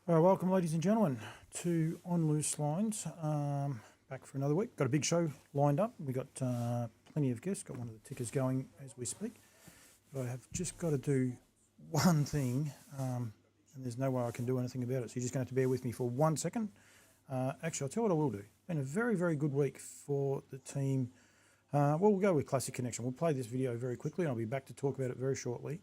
All right, welcome, ladies and gentlemen, to On Loose Lines. Back for another week. Got a big show lined up. We got plenty of guests. Got one of the tickers going as we speak. But I have just got to do one thing, and there's no way I can do anything about it. So you're just going to have to bear with me for 1 second. Actually, I'll tell you what I will do. Been a very, very good week for the team. Well, we'll go with Classic Connection. We'll play this video very quickly, and I'll be back to talk about it very shortly.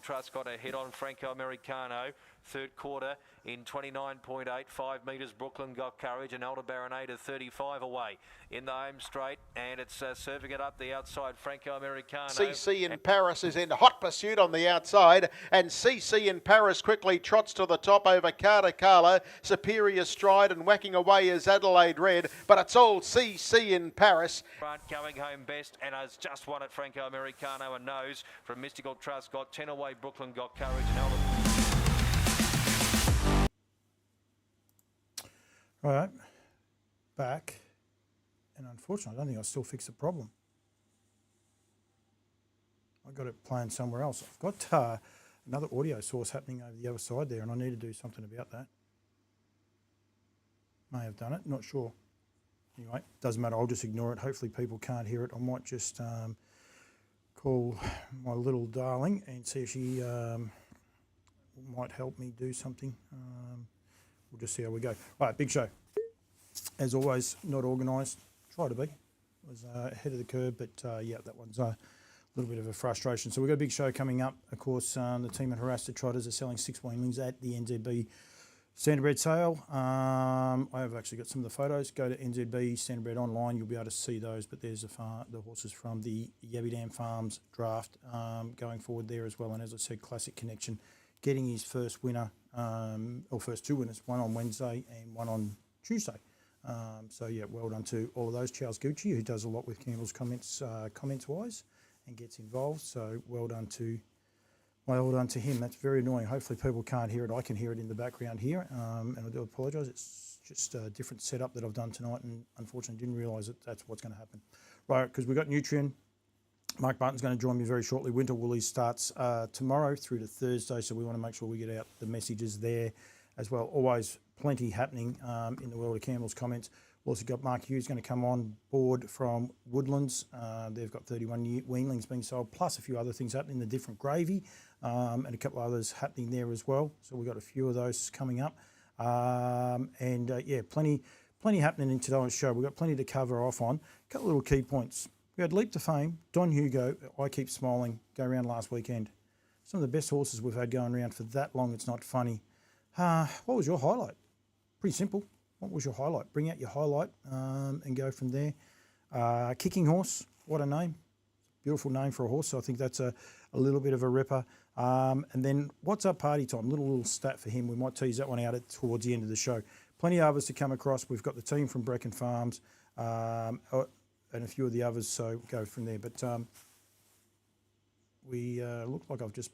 Trust got a hit on Franco Americano. Third quarter in 29.8, 5 metres. Brooklyn got courage, and Aldebaran 8 at 35 away in the home straight, and it's serving it up the outside. Franco Americano. CC in Paris is in hot pursuit on the outside, and CC in Paris quickly trots to the top over Carter Carla. Superior Stride and whacking away is Adelaide Red, but it's all CC in Paris. Front going home best, and has just won it. Franco Americano and Nose from Mystical Trust got 10 away. Brooklyn got courage, and Aldebaran. All right, back, and unfortunately, I don't think I still fixed the problem. I got it playing somewhere else. I've got another audio source happening over the other side there, and I need to do something about that. May have done it, not sure. Anyway, doesn't matter, I'll just ignore it. Hopefully people can't hear it. I might just call my little darling and see if she might help me do something. We'll just see how we go. All right, big show. As always, not organised. Try to be. Was ahead of the curve, but yeah, that one's a little bit of a frustration. So we've got a big show coming up. Of course, the team at Harassed Trotters are selling 6 weanlings at the NZB Standardbred sale. I have actually got some of the photos. Go to NZB Standardbred online. You'll be able to see those. But there's the horses from the Yabby Dam Farms draft going forward there as well. And as I said, Classic Connection getting his first winner, or first 2 winners, one on Wednesday and one on Tuesday. So yeah, well done to all of those. Charles Gucci, who does a lot with Campbell's comments-wise and gets involved. So well done to him. That's very annoying. Hopefully people can't hear it. I can hear it in the background here, and I do apologise. It's just a different setup that I've done tonight, and unfortunately didn't realise that that's what's going to happen. Right, because we've got Nutrien. Mark Barton's going to join me very shortly. Winter Woolies starts tomorrow through to Thursday, so we want to make sure we get out the messages there as well. Always plenty happening in the world of Campbell's comments. We've also got Mark Hughes going to come on board from Woodlands. They've got 31 weanlings being sold, plus a few other things happening, the different gravy, and a couple of others happening there as well. So we've got a few of those coming up. Yeah, plenty happening in today's show. We've got plenty to cover off on. A couple of little key points. We had Leap to Fame, Don Hugo, I Keep Smiling, go around last weekend. Some of the best horses we've had going around for that long, it's not funny. What was your highlight? Pretty simple. What was your highlight? Bring out your highlight and go from there. Kicking Horse, what a name. Beautiful name for a horse, so I think that's a little bit of a ripper. And then What's Up Party Time, little stat for him. We might tease that one out towards the end of the show. Plenty of others to come across. We've got the team from Brecken Farms, and a few of the others, so go from there. But we look like I've just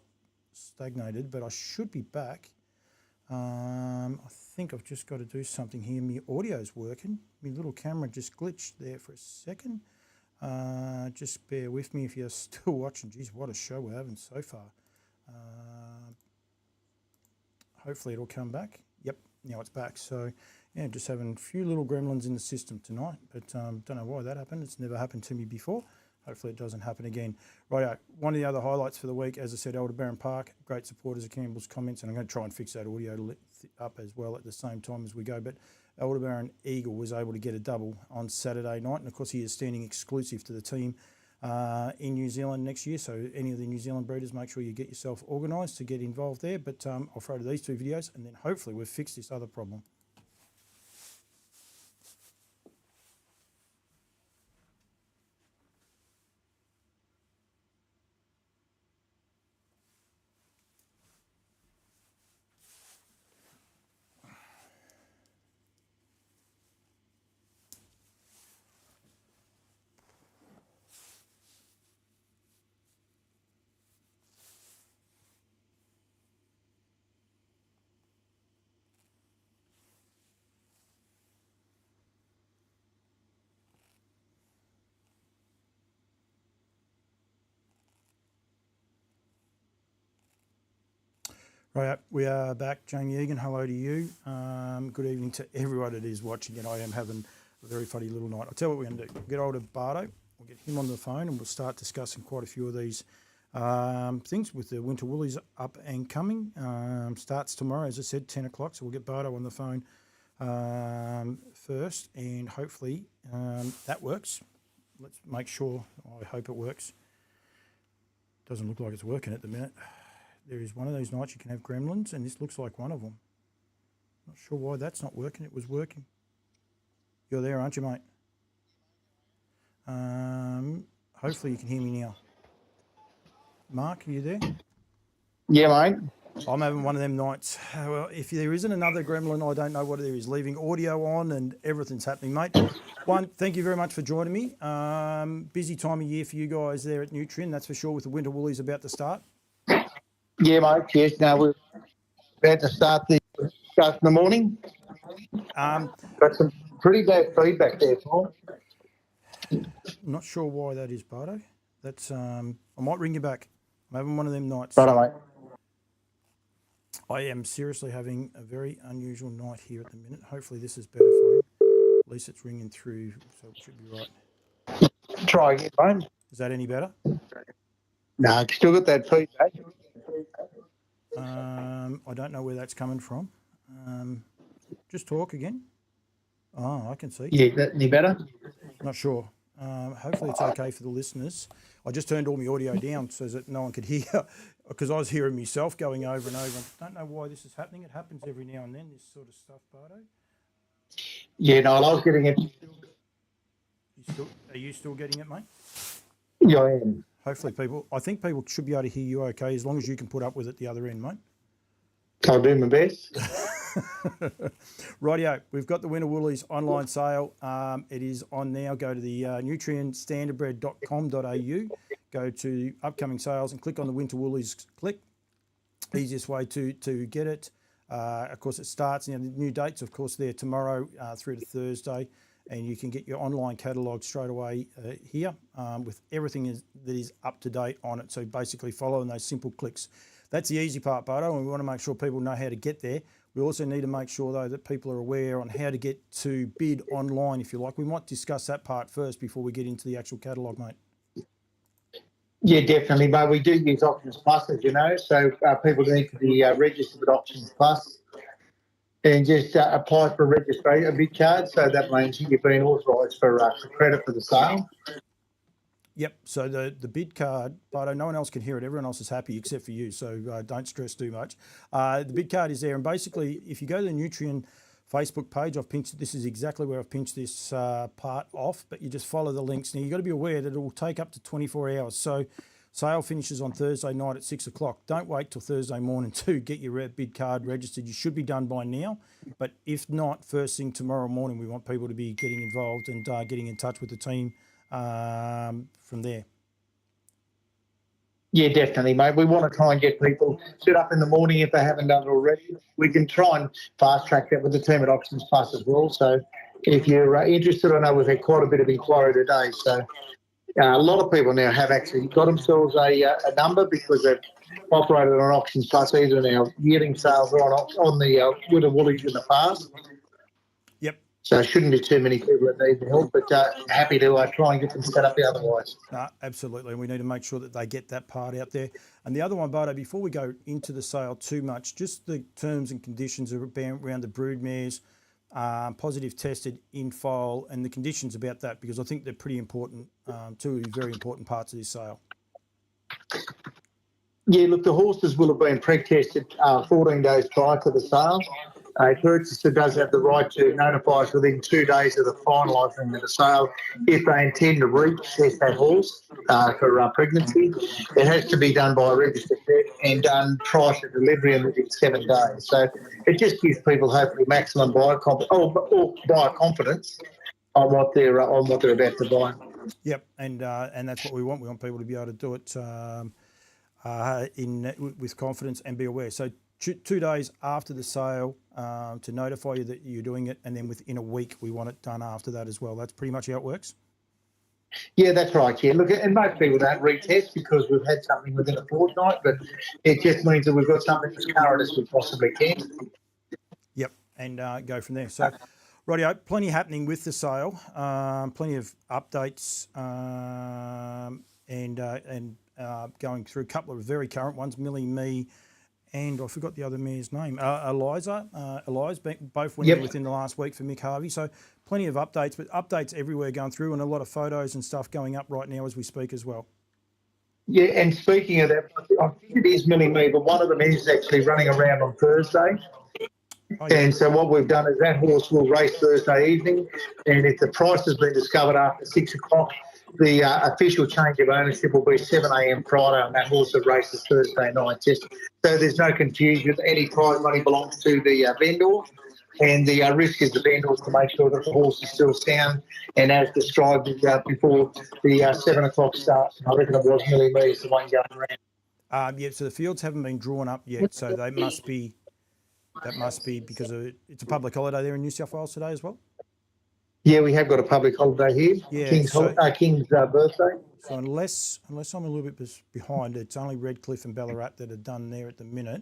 stagnated, but I should be back. I think I've just got to do something here. My audio's working. My little camera just glitched there for a second. Just bear with me if you're still watching. Geez, what a show we're having so far. Hopefully it'll come back. Yep, now it's back. So yeah, just having a few little gremlins in the system tonight, but don't know why that happened. It's never happened to me before. Hopefully it doesn't happen again. Right, one of the other highlights for the week, as I said, Aldebaran Park, great supporters of Campbell's comments, and I'm going to try and fix that audio up as well at the same time as we go. But Aldebaran Eagle was able to get a double on Saturday night, and of course he is standing exclusive to the team in New Zealand next year. So any of the New Zealand breeders, make sure you get yourself organised to get involved there. But I'll throw to these 2 videos, and then hopefully we've fixed this other problem. Right, we are back. Jamie Egan, hello to you. Good evening to everyone that is watching, and I am having a very funny little night. I'll tell you what we're going to do. We'll get hold of Bardo, we'll get him on the phone, and we'll start discussing quite a few of these things with the Winter Woolies up and coming. Starts tomorrow, as I said, 10 o'clock, so we'll get Bardo on the phone first, and hopefully that works. Let's make sure. I hope it works. Doesn't look like it's working at the minute. There is one of those nights you can have gremlins, and this looks like one of them. Not sure why that's not working. It was working. You're there, aren't you, mate? Hopefully you can hear me now. Mark, are you there? Yeah, mate. I'm having one of them nights. Well, if there isn't another gremlin, I don't know what there is. Leaving audio on and everything's happening, mate. One, thank you very much for joining me. Busy time of year for you guys there at Nutrien, that's for sure, with the Winter Woolies about to start. Yeah, mate. Yes. Now we're about to start in the morning. Got some pretty bad feedback there, Paul. Not sure why that is, Bardo. That's I might ring you back. I'm having one of them nights. Right, mate. I am seriously having a very unusual night here at the minute. Hopefully this is better for you. At least it's ringing through, so it should be right. Try again, mate. Is that any better? No, still got that feedback. I don't know where that's coming from. Just talk again. Oh, I can see. Yeah, that any better? Not sure. Hopefully it's okay for the listeners. I just turned all my audio down so that no one could hear, because I was hearing myself going over and over. I don't know why this is happening. It happens every now and then, this sort of stuff, Bardo. Yeah, no, I was getting it. Are you still getting it, mate? Yeah, I am. Hopefully I think people should be able to hear you okay, as long as you can put up with it the other end, mate. I'll do my best. Rightio, we've got the Winter Woolies online sale. It is on now. Go to the Nutrien Standardbred.com.au, go to upcoming sales and click on the Winter Woolies click. Easiest way to get it. Of course, it starts, the new dates, of course, there tomorrow through to Thursday, and you can get your online catalogue straight away here with everything that is up to date on it. So basically following those simple clicks. That's the easy part, Bardo, and we want to make sure people know how to get there. We also need to make sure, though, that people are aware on how to get to bid online, if you like. We might discuss that part first before we get into the actual catalogue, mate. Yeah, definitely, mate. We do use Options Plus, as you know, so people need to be registered with Options Plus and just apply for a bid card. So that means you've been authorised for credit for the sale. Yep, so the bid card, but no one else can hear it. Everyone else is happy except for you, so don't stress too much. The bid card is there, and basically, if you go to the Nutrien Facebook page, I've pinched, this is exactly where I've pinched this part off, but you just follow the links. Now, you've got to be aware that it will take up to 24 hours. So sale finishes on Thursday night at 6 o'clock. Don't wait till Thursday morning to get your bid card registered. You should be done by now, but if not, first thing tomorrow morning, we want people to be getting involved and getting in touch with the team from there. Yeah, definitely, mate. We want to try and get people set up in the morning if they haven't done it already. We can try and fast track that with the team at Options Plus as well. So if you're interested, I know we've had quite a bit of inquiry today. So a lot of people now have actually got themselves a number because they've operated on Options Plus, either now yielding sales or on the Winter Woolies in the past. Yep. So shouldn't be too many people that need the help, but happy to try and get them set up otherwise. Absolutely. We need to make sure that they get that part out there. And the other one, Bardo, before we go into the sale too much, just the terms and conditions around the brood mares, positive tested in foal, and the conditions about that, because I think they're pretty important, two very important parts of this sale. Yeah, look, the horses will have been preg-tested 14 days prior to the sale. A purchaser does have the right to notify us within 2 days of the finalising of the sale if they intend to retest that horse for pregnancy. It has to be done by a registered vet and done prior to delivery and within 7 days. So it just gives people hopefully maximum buyer confidence on what they're about to buy. Yep, and that's what we want. We want people to be able to do it with confidence and be aware. So 2 days after the sale to notify you that you're doing it, and then within a week we want it done after that as well. That's pretty much how it works. Yeah, that's right. Yeah, look, and most people don't retest because we've had something within a fortnight, but it just means that we've got something as current as we possibly can. Yep, and go from there. So, rightio, plenty happening with the sale, plenty of updates, and going through a couple of very current ones, Millie, me, and I forgot the other mare's name, Eliza, both winning within the last week for Mick Harvey. So plenty of updates, but updates everywhere going through, and a lot of photos and stuff going up right now as we speak as well. Yeah, and speaking of that, I think it is Millie Me, but one of them is actually running around on Thursday. Oh, yeah. And so what we've done is that horse will race Thursday evening, and if the price has been discovered after 6 o'clock, the official change of ownership will be 7 a.m. Friday on that horse that races Thursday night. Just so there's no confusion, any prize money belongs to the vendor, and the risk is the vendors to make sure that the horse is still sound and as described before the 7 o'clock start. I reckon it was Millie Me is the one going around. Yeah, so the fields haven't been drawn up yet, so they must be. That must be because it's a public holiday there in New South Wales today as well. Yeah, we have got a public holiday here. Yeah, King's birthday. So unless I'm a little bit behind, it's only Redcliffe and Ballarat that are done there at the minute.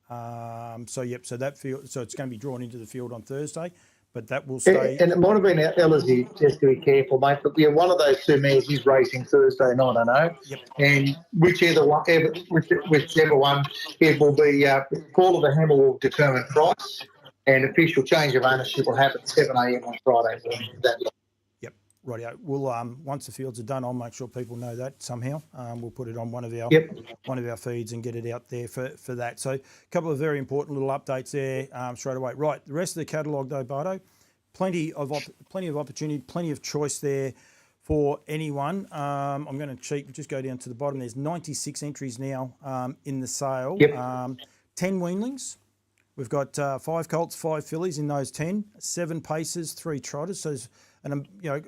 So that field, so it's going to be drawn into the field on Thursday, but that will stay. And it might have been Ellerslie, just to be careful, mate. But yeah, one of those two mares is racing Thursday night, I know. Yep. And whichever one, it will be. Call of the hammer will determine price, and official change of ownership will happen 7 a.m. on Friday morning. Yep, rightio. We'll once the fields are done, I'll make sure people know that somehow. We'll put it on one of our feeds and get it out there for that. So a couple of very important little updates there straight away. Right, the rest of the catalogue though, Bardo, plenty of opportunity, plenty of choice there for anyone. I'm going to cheat, just go down to the bottom. There's 96 entries now in the sale. 10 weanlings. We've got 5 colts, 5 fillies in those 10, 7 paces, 3 trotters. So there's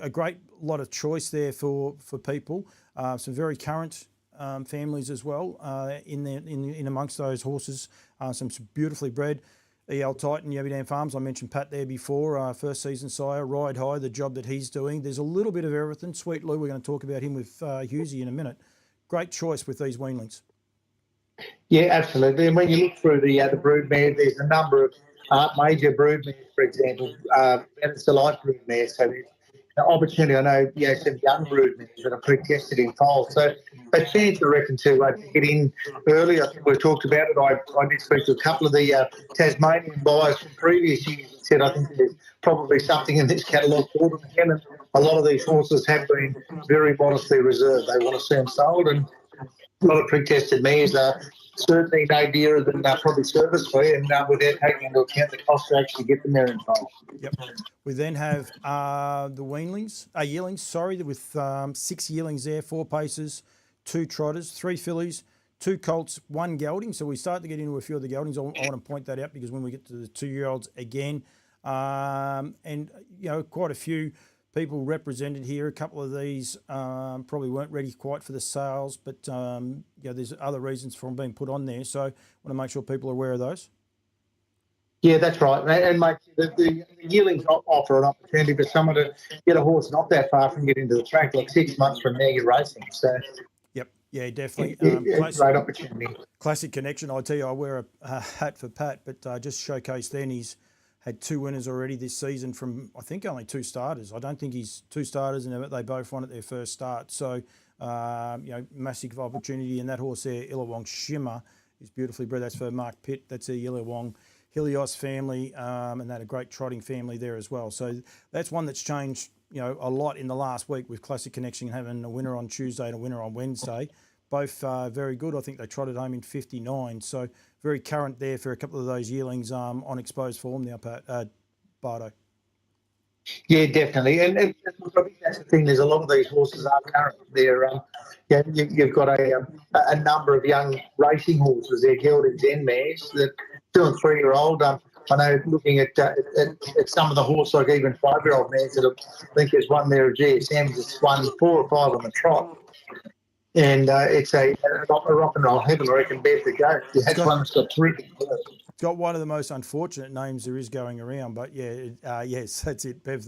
a great lot of choice there for people. Some very current families as well in amongst those horses. Some beautifully bred. EL Titan, Yabby Farms, I mentioned Pat there before, first season sire, Ride High, the job that he's doing. There's a little bit of everything. Sweet Lou, we're going to talk about him with Hughes in a minute. Great choice with these weanlings. Yeah, absolutely. And when you look through the brood mares, there's a number of major brood mares, for example, and it's the light brood mares. So there's an opportunity. I know, some young brood mares that are pre-tested in foals. So they chance, I reckon, to get in early. I think we've talked about it. I did speak to a couple of the Tasmanian buyers from previous years and said I think there's probably something in this catalogue for them again. And a lot of these horses have been very modestly reserved. They want to see them sold, and a lot of pre-tested mares are certainly no dearer than probably service fee, and without taking into account the cost to actually get them there in foal. Yep. We then have the yearlings, with 6 yearlings there, 4 paces, 2 trotters, 3 fillies, 2 colts, 1 gelding. So we start to get into a few of the geldings. I want to point that out because when we get to the 2-year-olds again, and quite a few people represented here. A couple of these probably weren't ready quite for the sales, but there's other reasons for them being put on there. So I want to make sure people are aware of those. Yeah, that's right. And mate, the yearlings offer an opportunity for someone to get a horse not that far from getting to the track, like 6 months from now you're racing. So yep, yeah, definitely. Great opportunity. Classic connection. I tell you, I wear a hat for Pat, but just showcased then he's had 2 winners already this season from, I think, only 2 starters. I don't think he's 2 starters, and they both won at their first start. So, massive opportunity. And that horse there, Illawong Shimmer, is beautifully bred. That's for Mark Pitt. That's a Illawong Helios family, and that a great trotting family there as well. So that's one that's changed, a lot in the last week with Classic Connection having a winner on Tuesday and a winner on Wednesday. Both very good. I think they trotted home in 59. So very current there for a couple of those yearlings on exposed form now, Bardo. Yeah, definitely. And I think that's the thing. There's a lot of these horses are current. You've got a number of young racing horses. They're geldings and mares, that 2 and 3 year old. I know looking at some of the horses, like even 5-year-old mares that I think there's one there of GSM that's won 4 or 5 on the trot. And it's a rock and roll heaven, I reckon, Bev, to go. That's one that's got terrific work. It's got one of the most unfortunate names there is going around, but yes, that's it, Bev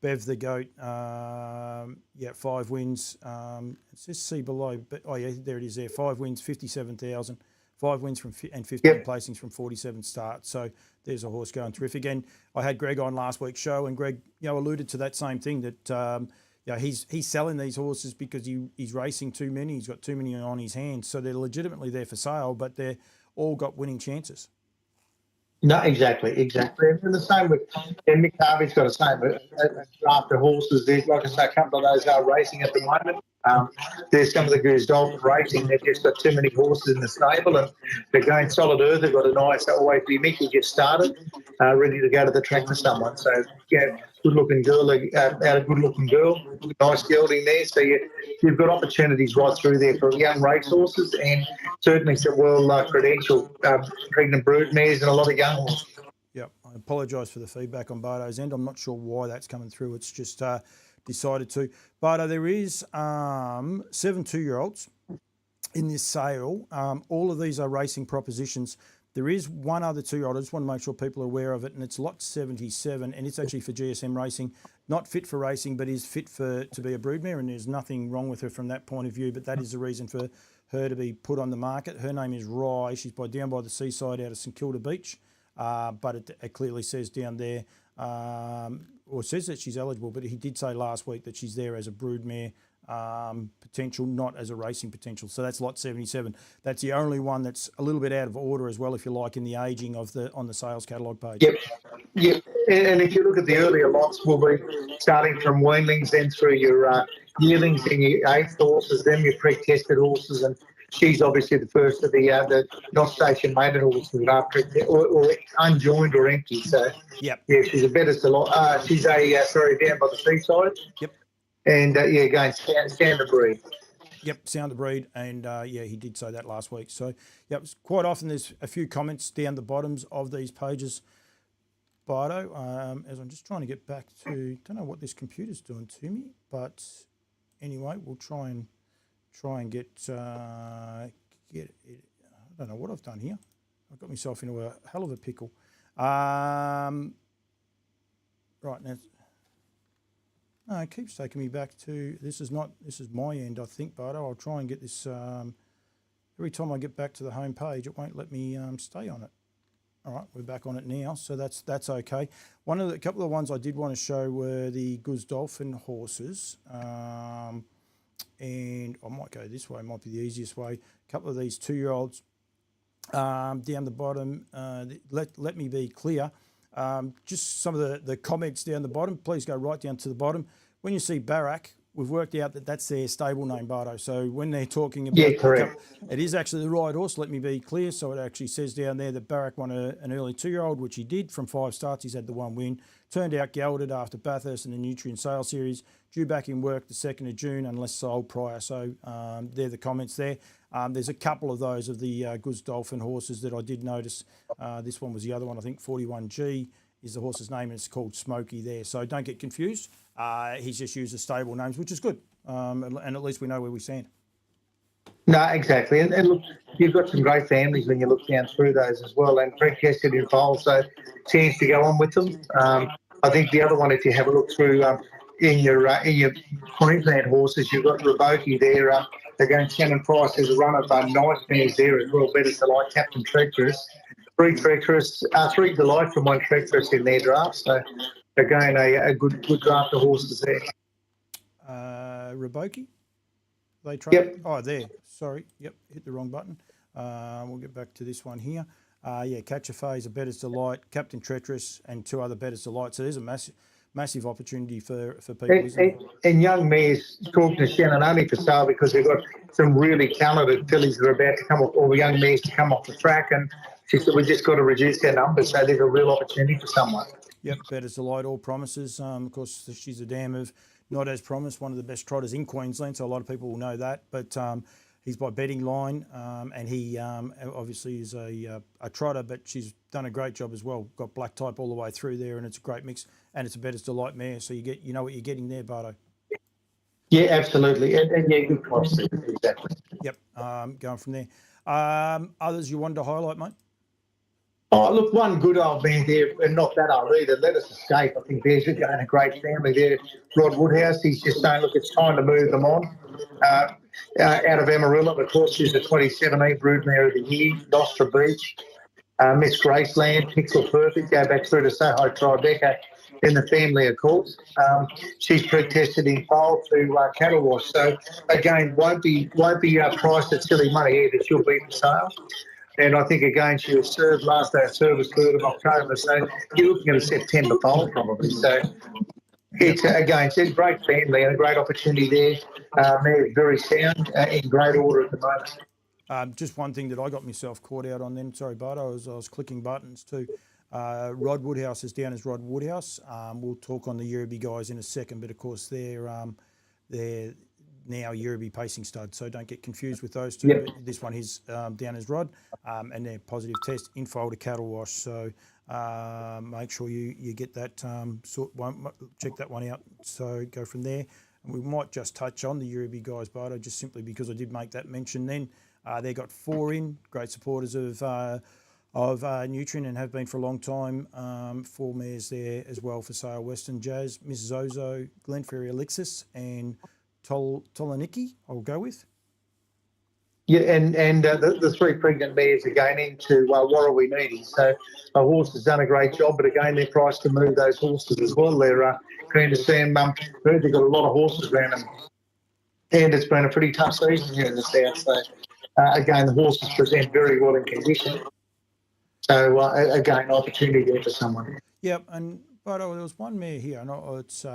Bev the goat, 5 wins. It says see below, but there it is there. 5 wins, 57,000. 5 wins and 15 placings from 47 starts. So there's a horse going terrific. And I had Greg on last week's show, and Greg, alluded to that same thing that he's selling these horses because he's racing too many. He's got too many on his hands, so they're legitimately there for sale, but they're all got winning chances. No, exactly. And the same with Mick Harvey's got the same after horses. There's, like I say, a couple of those are racing at the moment. There's some of the Goose Dolphin racing. They've just got too many horses in the stable, and they're going solid earth. They've got a nice always be Mickey just started, ready to go to the track for someone. So good-looking girl, out a good-looking girl, nice gelding there. So you've got opportunities right through there for young racehorses, and certainly some well-credentialed pregnant brood mares and a lot of young horses. Yep, I apologise for the feedback on Bardo's end. I'm not sure why that's coming through. It's just decided to. Bardo, there is 7 2-year-olds in this sale. All of these are racing propositions. There is one other 2-year-old. I just want to make sure people are aware of it, and it's lot 77, and it's actually for GSM racing. Not fit for racing, but is fit to be a broodmare, and there's nothing wrong with her from that point of view, but that is the reason for her to be put on the market. Her name is Rye. She's down by the seaside out of St Kilda Beach, but it clearly says down there, or says that she's eligible, but he did say last week that she's there as a broodmare potential, not as a racing potential. So that's lot 77. That's the only one that's a little bit out of order as well, if you like, in the ageing on the sales catalogue page. Yep. And if you look at the earlier lots, we'll be starting from weanlings, then through your yearlings and your 8th horses, then your pre-tested horses, and she's obviously the first of the not station maiden horses that are or unjoined or empty. So she's a better lot. She's down by the seaside. Yep. And going Standardbred. Yep, Standardbred, and he did say that last week. So quite often there's a few comments down the bottoms of these pages, Bardo, as I'm just trying to get back to, don't know what this computer's doing to me, but anyway, we'll try and get it. I don't know what I've done here. I've got myself into a hell of a pickle. Right now, no, it keeps taking me back to, this is my end, I think, Bardo. I'll try and get this, every time I get back to the home page, it won't let me stay on it. All right, we're back on it now, so that's okay. A couple of ones I did want to show were the Goose Dolphin horses, and I might go this way, might be the easiest way. A couple of these 2-year-olds down the bottom. Let me be clear. Just some of the comments down the bottom. Please go right down to the bottom. When you see Barak, we've worked out that that's their stable name, Bardo. So when they're talking about correct. It is actually the right horse, let me be clear. So it actually says down there that Barak won an early 2-year-old, which he did from 5 starts. He's had the 1 win. Turned out gelded after Bathurst and the Nutrien Sale Series. Due back in work the 2nd of June, unless sold prior. So they're the comments there. There's a couple of those of the Goose Dolphin horses that I did notice. This one was the other one, I think 41G is the horse's name, and it's called Smokey there. So don't get confused. He's just used the stable names, which is good. And at least we know where we stand. No, exactly. And look, you've got some great families when you look down through those as well. And pre-tested in foals, so chance to go on with them. I think the other one, if you have a look through in your Queensland horses, you've got Reboki there. They're going Shannon Price. There's a run of nice mares there as well. Better to like Captain Treacherous. 3 Delight from 1 Treacherous in their draft. So they're going a good draft of horses there. Reboki? They try. Yep. Oh, there. Sorry. Yep. Hit the wrong button. We'll get back to this one here. Catch a Phase, a Better's Delight, Captain Treacherous, and 2 other Better's Delight. So there's a massive opportunity for people. And young mares talking to Shannon only for sale because they've got some really talented fillies that are about to come off, or young mares to come off the track. And she said, we just got to reduce their numbers. So there's a real opportunity for someone. Yep, Better's Delight, all promises. Of course, she's a dam of not as promised, one of the best trotters in Queensland, so a lot of people will know that. But he's by betting line, and he obviously is a trotter, but she's done a great job as well. Got black type all the way through there, and it's a great mix, and it's a Better's Delight mare, so you know what you're getting there, Bardo. Yeah, absolutely, and good price, exactly. Yep, going from there. Others you wanted to highlight, mate? Oh, look, one good old man there, and not that old either. Let us escape. I think there's a great family there. Rod Woodhouse, he's just saying, look, it's time to move them on. Out of Amarillo, of course, she's the 2017 Broodmare of the Year, Nostra Beach. Miss Graceland, Pixel Perfect, go back through to Soho Tribeca in the family, of course. She's pre-tested in foal to cattle wash. So, again, won't be priced at silly money either. She'll be for sale. And I think, again, she was served last day of service, 3rd of October. So you're looking at a September foal probably. So it's, again, it's a great family and a great opportunity there. Mare's very sound, in great order at the moment. Just one thing that I got myself caught out on then, sorry, Bart, I was clicking buttons too. Rod Woodhouse is down as Rod Woodhouse. We'll talk on the Yerriby guys in a second, but of course they're now Yerriby Pacing Stud, so don't get confused with those two. Yep. But this one is down as Rod, and they're positive test info to cattle wash. So make sure you get that check that one out. So go from there. And we might just touch on the Yerriby guys, Bardo, just simply because I did make that mention then. They got 4 in, great supporters of Nutrien and have been for a long time. 4 mares there as well for sale. Western Jazz, Miss Zozo, Glenferrie Alexis, and Tolaniki, I'll go with. Yeah, and the 3 pregnant mares are going into Warrawee Needy. So a horse has done a great job, but again, they're priced to move those horses as well. They're keen to see them. They've got a lot of horses around them. And it's been a pretty tough season here in the south. So, again, the horses present very well in condition. So, again, opportunity there for someone. Yep, and but there was one mare here. And it's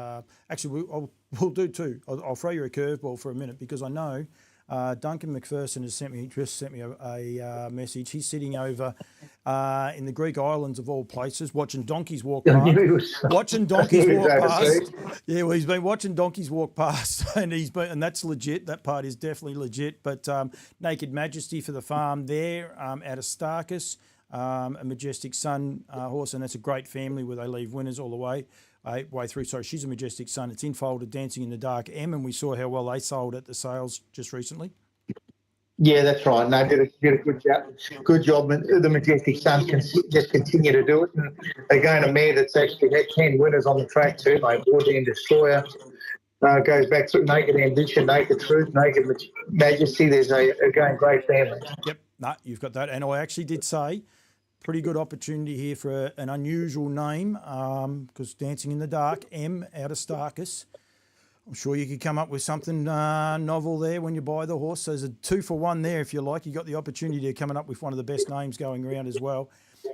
actually we'll do 2. I'll throw you a curveball for a minute because I know Duncan McPherson has sent me a message. He's sitting over in the Greek islands of all places, watching donkeys walk past. Watching donkeys walk past. Yeah, well, he's been watching donkeys walk past, and that's legit. That part is definitely legit. But Naked Majesty for the farm there, out of Starkus, a Majestic Sun horse, and that's a great family where they leave winners all the way through. Sorry, she's a Majestic Sun. It's in foal to Dancing in the Dark M, and we saw how well they sold at the sales just recently. Yeah, that's right. No, did a good job. Good job. The Majestic Sun can just continue to do it. And again, a mare that's actually had 10 winners on the track too, like Woodland Destroyer. Goes back through Naked Ambition, Naked Truth, Naked Majesty. There's again, great family. Yep, no, you've got that. And I actually did say, pretty good opportunity here for an unusual name, because Dancing in the Dark, M, out of Starkus. I'm sure you could come up with something novel there when you buy the horse. So there's a 2 for 1 there, if you like. You got the opportunity of coming up with one of the best names going around as well.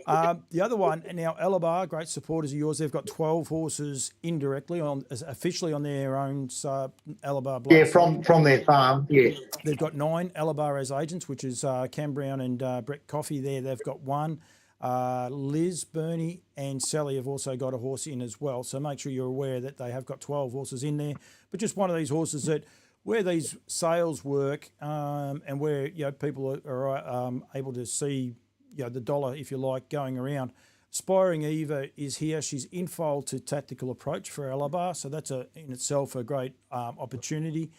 The other one, now Alabar, great supporters of yours. They've got 12 horses indirectly officially on their own Alabar. Yeah, from their farm. Yeah, they've got 9 Alabar as agents, which is Cam Brown and Brett Coffey. There, they've got 1. Liz, Bernie and Sally have also got a horse in as well. So make sure you're aware that they have got 12 horses in there. But just one of these horses that where these sales work and where people are able to see the dollar, if you like, going around. Aspiring Eva is here. She's in foal to Tactical Approach for Alabar. So that's in itself a great opportunity.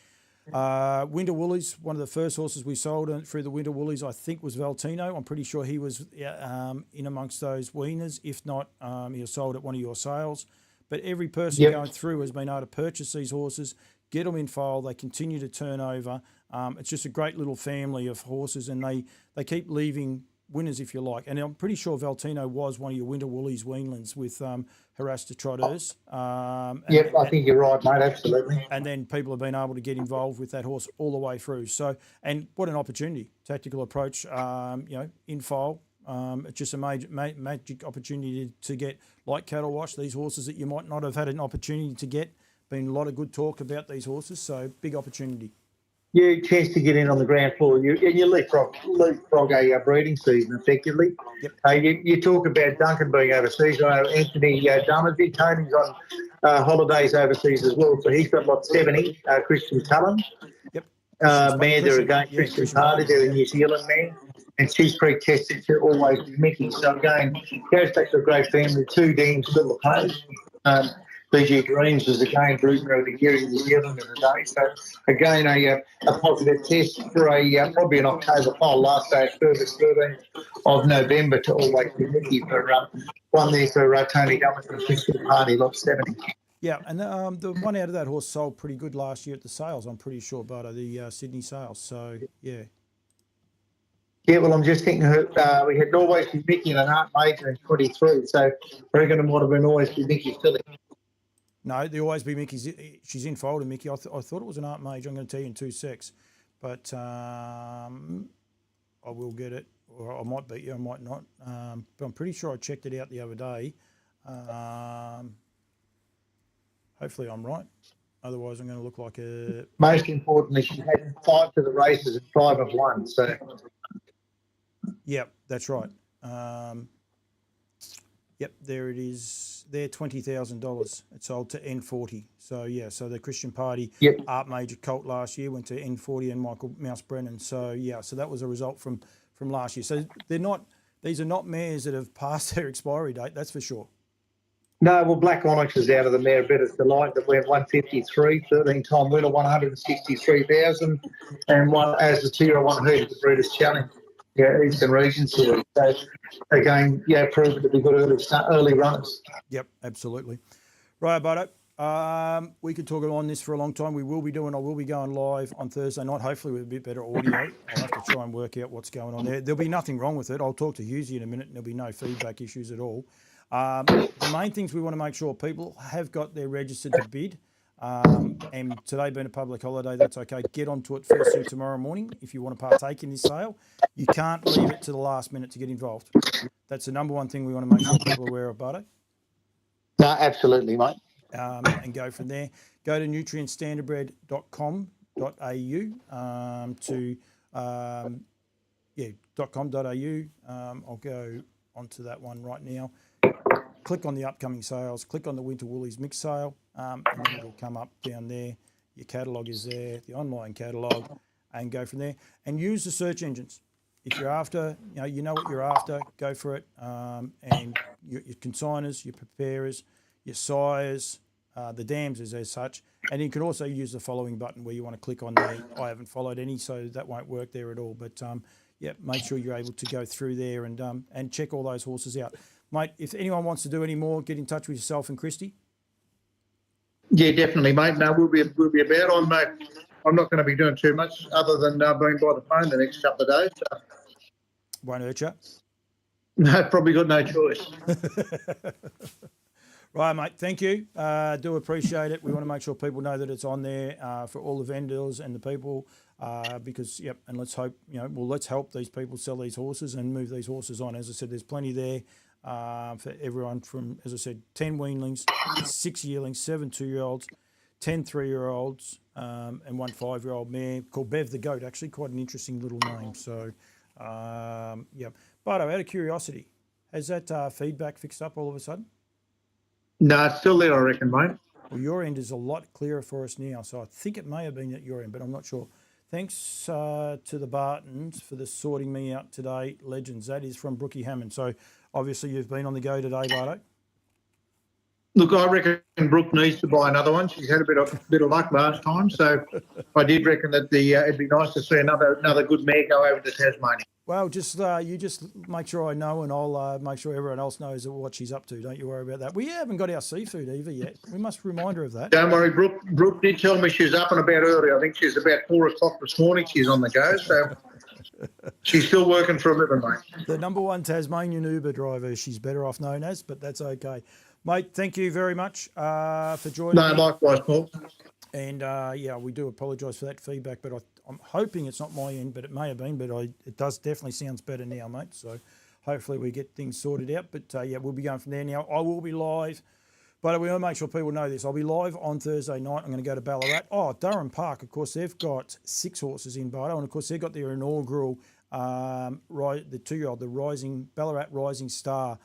Winter Woolies, one of the first horses we sold through the Winter Woolies, I think, was Valtino. I'm pretty sure he was in amongst those weaners. If not, he was sold at one of your sales. But every person going through has been able to purchase these horses, get them in foal. They continue to turn over. It's just a great little family of horses, and they keep leaving winners, if you like. And I'm pretty sure Valtino was one of your Winter Woolies weanlings with Harasta Trotters. I think you're right, mate, absolutely. And then people have been able to get involved with that horse all the way through. So, and what an opportunity. Tactical Approach, in foal. It's just a magic opportunity to get, like Cattle Wash, these horses that you might not have had an opportunity to get. Been a lot of good talk about these horses, so big opportunity. Yeah, chance to get in on the ground floor. You leapfrog a breeding season effectively. Yep. You talk about Duncan being overseas. I know Anthony Dummersby, Tony's on holidays overseas as well, so he's got 70. Christian Cullen. Yep. Man, there again, Christian Party, they're a New Zealand man, and she's pre-tested to always be Mickey. So again, goes back to a great family. 2 Deans, Little Page. BG Greens was again Bruton of the year in New Zealand in the day. So again, a positive test for probably an October poll last day, Thursday, 13th of November to always be Mickey for one there for Tony Gummins and the Christian Party, lot 70. Yeah, and the one out of that horse sold pretty good last year at the sales, I'm pretty sure, Bardo, the Sydney sales. So, yeah. Yeah, well, I'm just thinking we had Always Be Mickey in an art major in 23, so I reckon it might have been Always Be Mickey filly. No, the Always Be Mickey's, she's in fold, Mickey. I thought it was an art major. I'm going to tell you in 2 secs, but I will get it, or I might beat you, I might not. But I'm pretty sure I checked it out the other day. Hopefully I'm right. Otherwise, I'm going to look like a... Most importantly, she had 5 to the races and 5 have won, so... Yep, that's right. Yep, there it is. They're $20,000. It sold to N40. So, yeah, so the Christian Party art major colt last year went to N40 and Michael Mouse Brennan. So, yeah, so that was a result from last year. So these are not mares that have passed their expiry date, that's for sure. No, well, Black Onyx is out of the mare Better's Delight that went 153, 13-time winner, 163,000, and one as the 2-year-old one heard the Breeders' Challenge. Yeah, Eastern Region Series. So, again, yeah, proven to be good early runners. Yep, absolutely. Right, Bardo. We could talk on this for a long time. I will be going live on Thursday night, hopefully with a bit better audio. I'll have to try and work out what's going on there. There'll be nothing wrong with it. I'll talk to Hughes in a minute and there'll be no feedback issues at all. The main things we want to make sure people have got their registered to bid. And today being a public holiday, that's okay. Get onto it first thing tomorrow morning if you want to partake in this sale. You can't leave it to the last minute to get involved. That's the number one thing we want to make sure people are aware of, Bardo. No, absolutely, mate. And go from there. Go to nutrienstandardbred.com.au .com.au. I'll go onto that one right now. Click on the upcoming sales, click on the Winter Woolies mix sale, and then it'll come up down there. Your catalogue is there, the online catalogue, and go from there. And use the search engines. If you're after, you know what you're after, go for it. And your consigners, your preparers, your sires, the dams as such. And you can also use the following button where you want to click on there. I haven't followed any, so that won't work there at all. But yeah, make sure you're able to go through there and check all those horses out. Mate, if anyone wants to do any more, get in touch with yourself and Christy. Yeah, definitely, mate. No, we'll be about. I'm not going to be doing too much other than being by the phone the next couple of days. So. Won't hurt you? No, probably got no choice. Right, mate. Thank you. Do appreciate it. We want to make sure people know that it's on there for all the vendors and the people because, and let's hope, let's help these people sell these horses and move these horses on. As I said, there's plenty there. For everyone from, as I said, 10 weanlings, 6 yearlings, 7 2-year-olds, 10 3-year-olds, and 1 5-year-old mare called Bev the Goat, actually quite an interesting little name. So, But out of curiosity, has that feedback fixed up all of a sudden? No, it's still there, I reckon, mate. Well, your end is a lot clearer for us now, so I think it may have been at your end, but I'm not sure. Thanks to the Bartons for the sorting me out today, legends. That is from Brookie Hammond. So, obviously, you've been on the go today, Bardo. Look, I reckon Brooke needs to buy another one. She's had a bit of luck last time, so I did reckon that it'd be nice to see another good mare go over to Tasmania. Well, you just make sure I know, and I'll make sure everyone else knows what she's up to. Don't you worry about that. We haven't got our seafood either yet. We must remind her of that. Don't worry, Brooke did tell me she was up and about early. I think she was about 4 o'clock this morning. She's on the go, so she's still working for a living, mate. The number one Tasmanian Uber driver, she's better off known as, but that's okay. Mate, thank you very much for joining me. No, likewise, Paul. And, we do apologise for that feedback, but I'm hoping it's not my end, but it may have been, but it does definitely sounds better now, mate. So hopefully we get things sorted out. But, we'll be going from there now. I will be live, but we want to make sure people know this. I'll be live on Thursday night. I'm going to go to Ballarat. Oh, Durham Park, of course, they've got 6 horses in Bardo, and, of course, they've got their inaugural, the 2-year-old, the Ballarat Rising Star.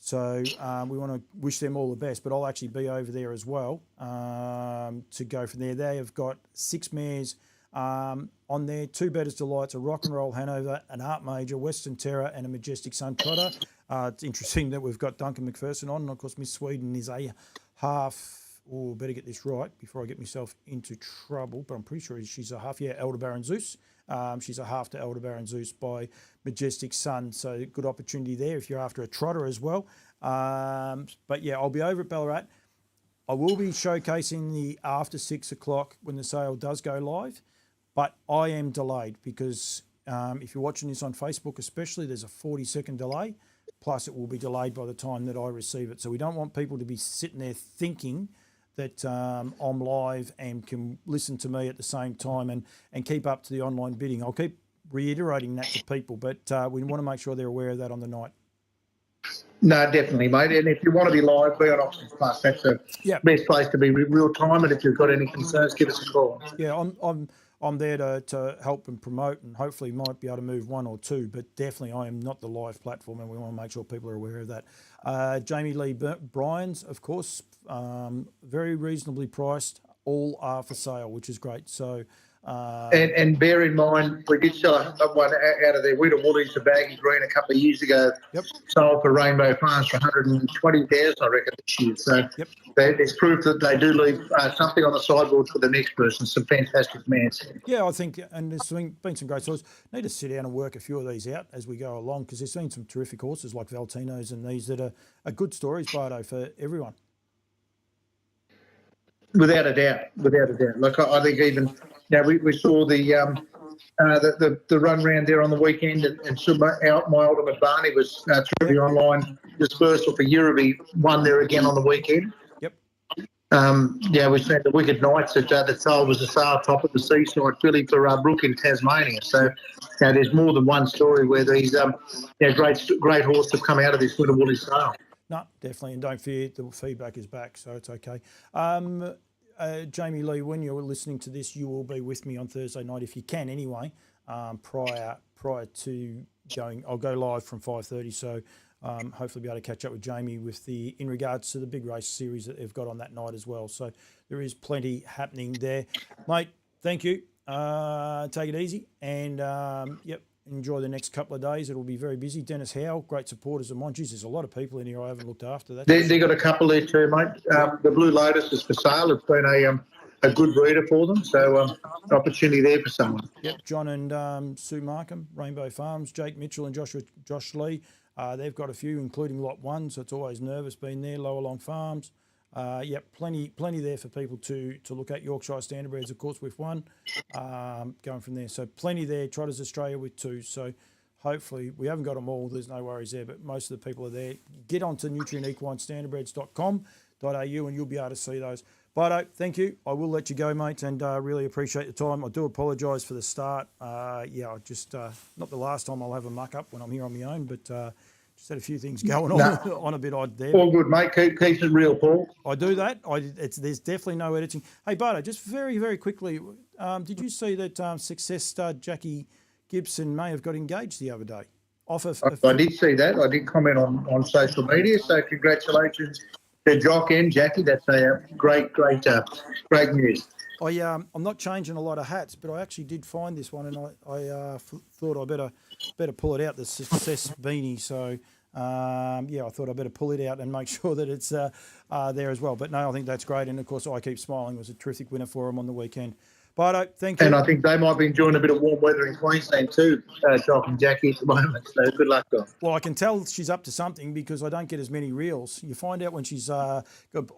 So we want to wish them all the best, but I'll actually be over there as well to go from there. They have got 6 mares on there, 2 Better's Delights, a Rock and Roll Hanover, an Art Major, Western Terror, and a Majestic Sun Trotter. It's interesting that we've got Duncan McPherson on, and of course Miss Sweden is a half better get this right before I get myself into trouble, but I'm pretty sure she's a half. Yeah, Elder Baron Zeus. She's a half to Elder Baron Zeus by Majestic Sun. So good opportunity there if you're after a trotter as well. But yeah, I'll be over at Ballarat. I will be showcasing the after 6 o'clock when the sale does go live, but I am delayed because if you're watching this on Facebook especially, there's a 40-second delay, plus it will be delayed by the time that I receive it. So we don't want people to be sitting there thinking that I'm live and can listen to me at the same time and keep up to the online bidding. I'll keep reiterating that to people, but we want to make sure they're aware of that on the night. No, definitely, mate. And if you want to be live, be on Options Plus. That's the best place to be real time. And if you've got any concerns, give us a call. Yeah, I'm there to help and promote, and hopefully might be able to move one or two. But definitely, I am not the live platform, and we want to make sure people are aware of that. Jamie Lee Bryans, of course, very reasonably priced. All are for sale, which is great. So. And bear in mind, we did sell one out of there. We had a Woolies, the baggy green, a couple of years ago. Yep. Sold for Rainbow Farms for 120,000, I reckon, this year. So there's proof that they do leave something on the sideboard for the next person. Some fantastic mares. Yeah, I think, and there's been some great stories. Need to sit down and work a few of these out as we go along, because there's been some terrific horses like Valtinos and these that are good stories, Bardo, for everyone. Without a doubt. Like I think even we saw the run round there on the weekend, and my ultimate Barney was through the online dispersal for Euroby, won there again on the weekend. Yep. We seen the Wicked Knights that sold was a sale top at the Seaside filly for Brook in Tasmania. So there's more than one story where these great horses have come out of this Winter Woolies sale. No, definitely, and don't fear, the feedback is back, so it's okay. Jamie Lee, when you're listening to this, you will be with me on Thursday night, if you can anyway, prior to going. I'll go live from 5:30, so hopefully be able to catch up with Jamie in regards to the big race series that they've got on that night as well. So there is plenty happening there. Mate, thank you. Take it easy, and enjoy the next couple of days. It'll be very busy. Dennis Howe, great supporters of mine. Geez, there's a lot of people in here I haven't looked after. They got a couple there too, mate. The Blue Lotus is for sale. It's been a good breeder for them, so opportunity there for someone. Yep, John and Sue Markham, Rainbow Farms, Jake Mitchell and Josh Lee. They've got a few, including Lot 1, so it's always nervous being there. Lower Long Farms. Plenty there for people to look at. Yorkshire Standardbreds, of course, with 1, going from there. So plenty there. Trotters Australia with 2. So hopefully we haven't got them all. There's no worries there, but most of the people are there. Get onto Nutrien Equine standardbreds.com.au and you'll be able to see those. Bardo, thank you. I will let you go, mate, and really appreciate the time. I do apologise for the start. I just not the last time I'll have a muck up when I'm here on my own, but just had a few things going on a bit odd there. All good, mate. Keep it real, Paul. I do that. There's definitely no editing. Hey, Bardo, just very, very quickly, did you see that Success stud Jackie Gibson may have got engaged the other day? I did see that. I did comment on social media, so congratulations to Jock and Jackie. That's a great news. I'm not changing a lot of hats, but I actually did find this one, and I thought I better pull it out, the Success beanie. So I thought I better pull it out and make sure that it's there as well. But no, I think that's great, and of course I Keep Smiling was a terrific winner for him on the weekend. Bardo, thank you. And I think they might be enjoying a bit of warm weather in Queensland too, Jock and Jackie at the moment. So good luck to them. Well, I can tell she's up to something because I don't get as many reels. You find out when she's got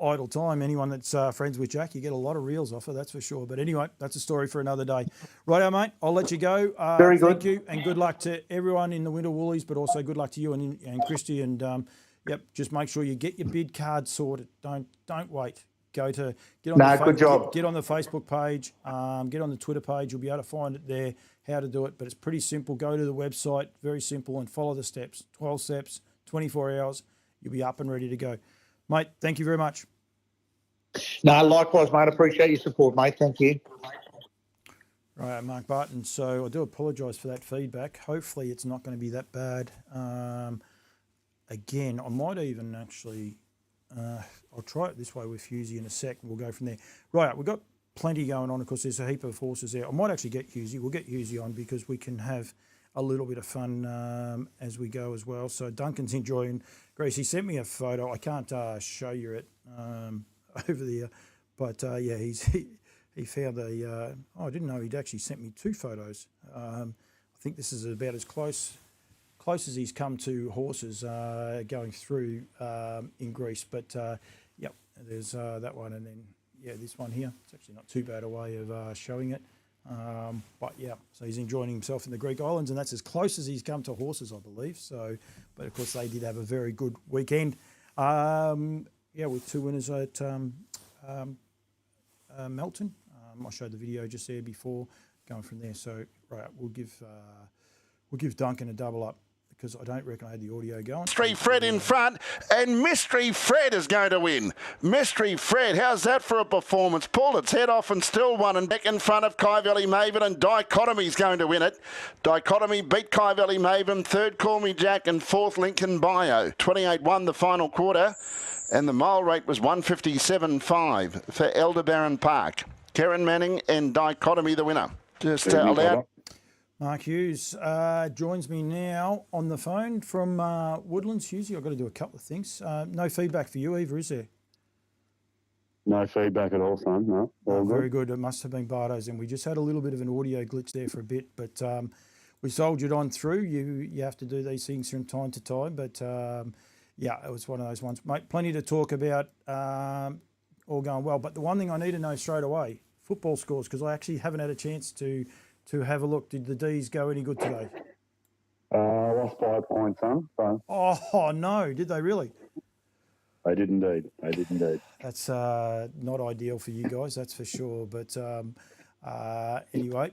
idle time. Anyone that's friends with Jack, you get a lot of reels off her, that's for sure. But anyway, that's a story for another day. Righto, mate, I'll let you go. Very good. Thank you, and good luck to everyone in the Winter Woolies, but also good luck to you and Christy. And just make sure you get your bid card sorted. Don't wait. Get on good job. Get on the Facebook page, get on the Twitter page. You'll be able to find it there, how to do it. But it's pretty simple. Go to the website, very simple, and follow the steps. 12 steps, 24 hours. You'll be up and ready to go. Mate, thank you very much. No, likewise, mate. Appreciate your support, mate. Thank you. Right, Mark Barton. So I do apologise for that feedback. Hopefully it's not going to be that bad. Again, I might even actually... I'll try it this way with Hughesy in a sec. We'll go from there. Right, we've got plenty going on. Of course, there's a heap of horses there. I might actually get Hughesy. We'll get Hughesy on because we can have a little bit of fun as we go as well. So Duncan's enjoying. Grace, he sent me a photo. I can't show you it. over there. But yeah, he found a. I didn't know he'd actually sent me 2 photos. I think this is about as close as he's come to horses going through in Greece. But yep, there's that one, and then yeah, this one here. It's actually not too bad a way of showing it. But yeah, so he's enjoying himself in the Greek islands, and that's as close as he's come to horses, I believe. So, but of course they did have a very good weekend. Yeah, with 2 winners at Melton. I showed the video just there before, going from there. So right, we'll give Duncan a double up, because I don't reckon I had the audio going. Mystery Fred in front, and Mystery Fred is going to win. Mystery Fred, how's that for a performance? Pulled its head off and still won, and back in front of Kai Valley Maven, and Dichotomy's going to win it. Dichotomy beat Kai Valley Maven, 3rd Call Me Jack, and 4th Lincoln Bio. 28-1 the final quarter, and the mile rate was 157.5 for Elderbaron Park. Karen Manning and Dichotomy the winner. Just allowed. Mark Hughes joins me now on the phone from Woodlands. Hughesy, I've got to do a couple of things. No feedback for you either, is there? No feedback at all, son. No, all good. Very good. It must have been Barto's, and we just had a little bit of an audio glitch there for a bit, but we soldiered on through. You have to do these things from time to time, but yeah, it was one of those ones. Mate, plenty to talk about, all going well. But the one thing I need to know straight away, football scores, because I actually haven't had a chance to have a look. Did the D's go any good today? Lost 5 points, son. So Oh, no. Did they really? they did indeed. They did indeed. That's not ideal for you guys, that's for sure. But anyway,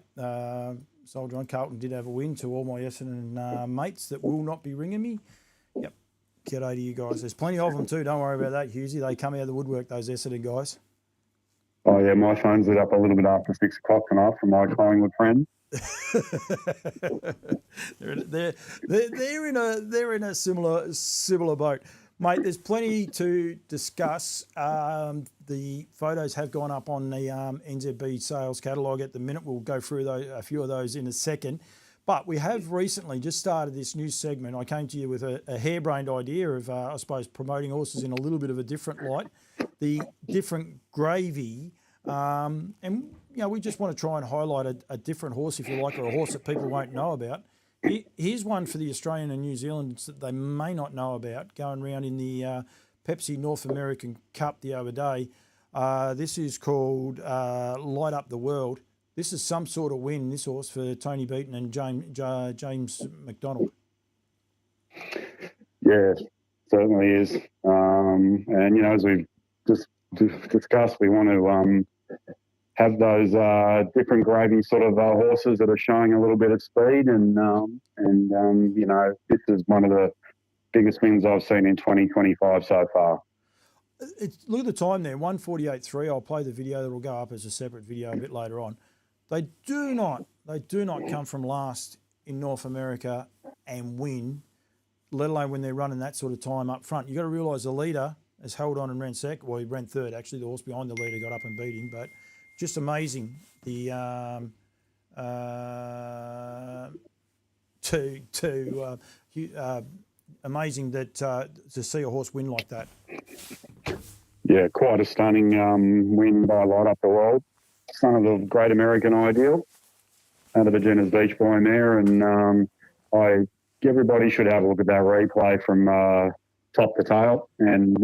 Soldier on Carlton did have a win. To all my Essendon mates that will not be ringing me. Yep. G'day to you guys. There's plenty of them too. Don't worry about that, Hughesy. They come out of the woodwork, those Essendon guys. Oh, yeah, my phone's lit up a little bit after 6 o'clock tonight from my Collingwood friends. they're in a similar boat, mate. There's plenty to discuss. The photos have gone up on the NZB sales catalogue at the minute. We'll go through a few of those in a second. But we have recently just started this new segment. I came to you with a harebrained idea of, I suppose, promoting horses in a little bit of a different light, the different gravy. And, you know, we just want to try and highlight a different horse, if you like, or a horse that people won't know about. Here's one for the Australian and New Zealanders that they may not know about, going around in the Pepsi North American Cup the other day. This is called Light Up the World. This is some sort of win, this horse, for Tony Beaton and James McDonald. Yeah, certainly is. And, you know, as we've just discussed, we want to have those different gravy sort of horses that are showing a little bit of speed. And you know, this is one of the biggest wins I've seen in 2025 so far. Look at the time there, 1:48.3. I'll play the video that will go up as a separate video a bit later on. They do not come from last in North America and win, let alone when they're running that sort of time up front. You've got to realise the leader has held on and ran second. Well, he ran third, actually. The horse behind the leader got up and beat him. But just amazing amazing that to see a horse win like that. Yeah, quite a stunning win by Light Up the World. Son of the Great American Ideal out of Virginia's Beach Boy mare, and everybody should have a look at that replay from top to tail. And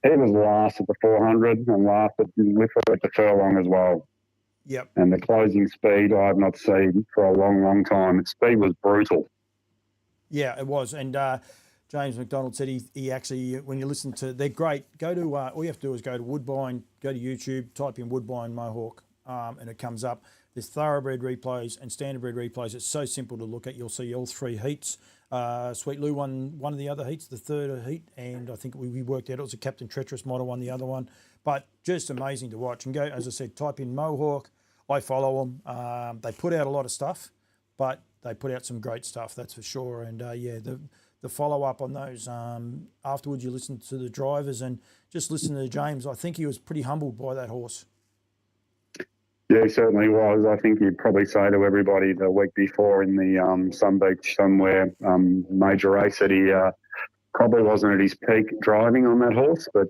he was last at the 400 and last at the furlong as well. Yep. And the closing speed I have not seen for a long, long time. Its speed was brutal. Yeah, it was. And James McDonald said he actually, when you listen to, they're great. Go to, all you have to do is go to Woodbine, go to YouTube, type in Woodbine Mohawk, and it comes up. There's thoroughbred replays and standardbred replays. It's so simple to look at. You'll see all 3 heats. Sweet Lou won one of the other heats, the 3rd heat, and I think we worked out it was a Captain Treacherous model won the other one. But just amazing to watch. And go, as I said, type in Mohawk. I follow them. They put out a lot of stuff, but they put out some great stuff, that's for sure. And yeah, the follow-up on those, afterwards you listen to the drivers and just listen to James. I think he was pretty humbled by that horse. Yeah, he certainly was. I think he'd probably say to everybody the week before in the Sun Beach somewhere major race that he probably wasn't at his peak driving on that horse, but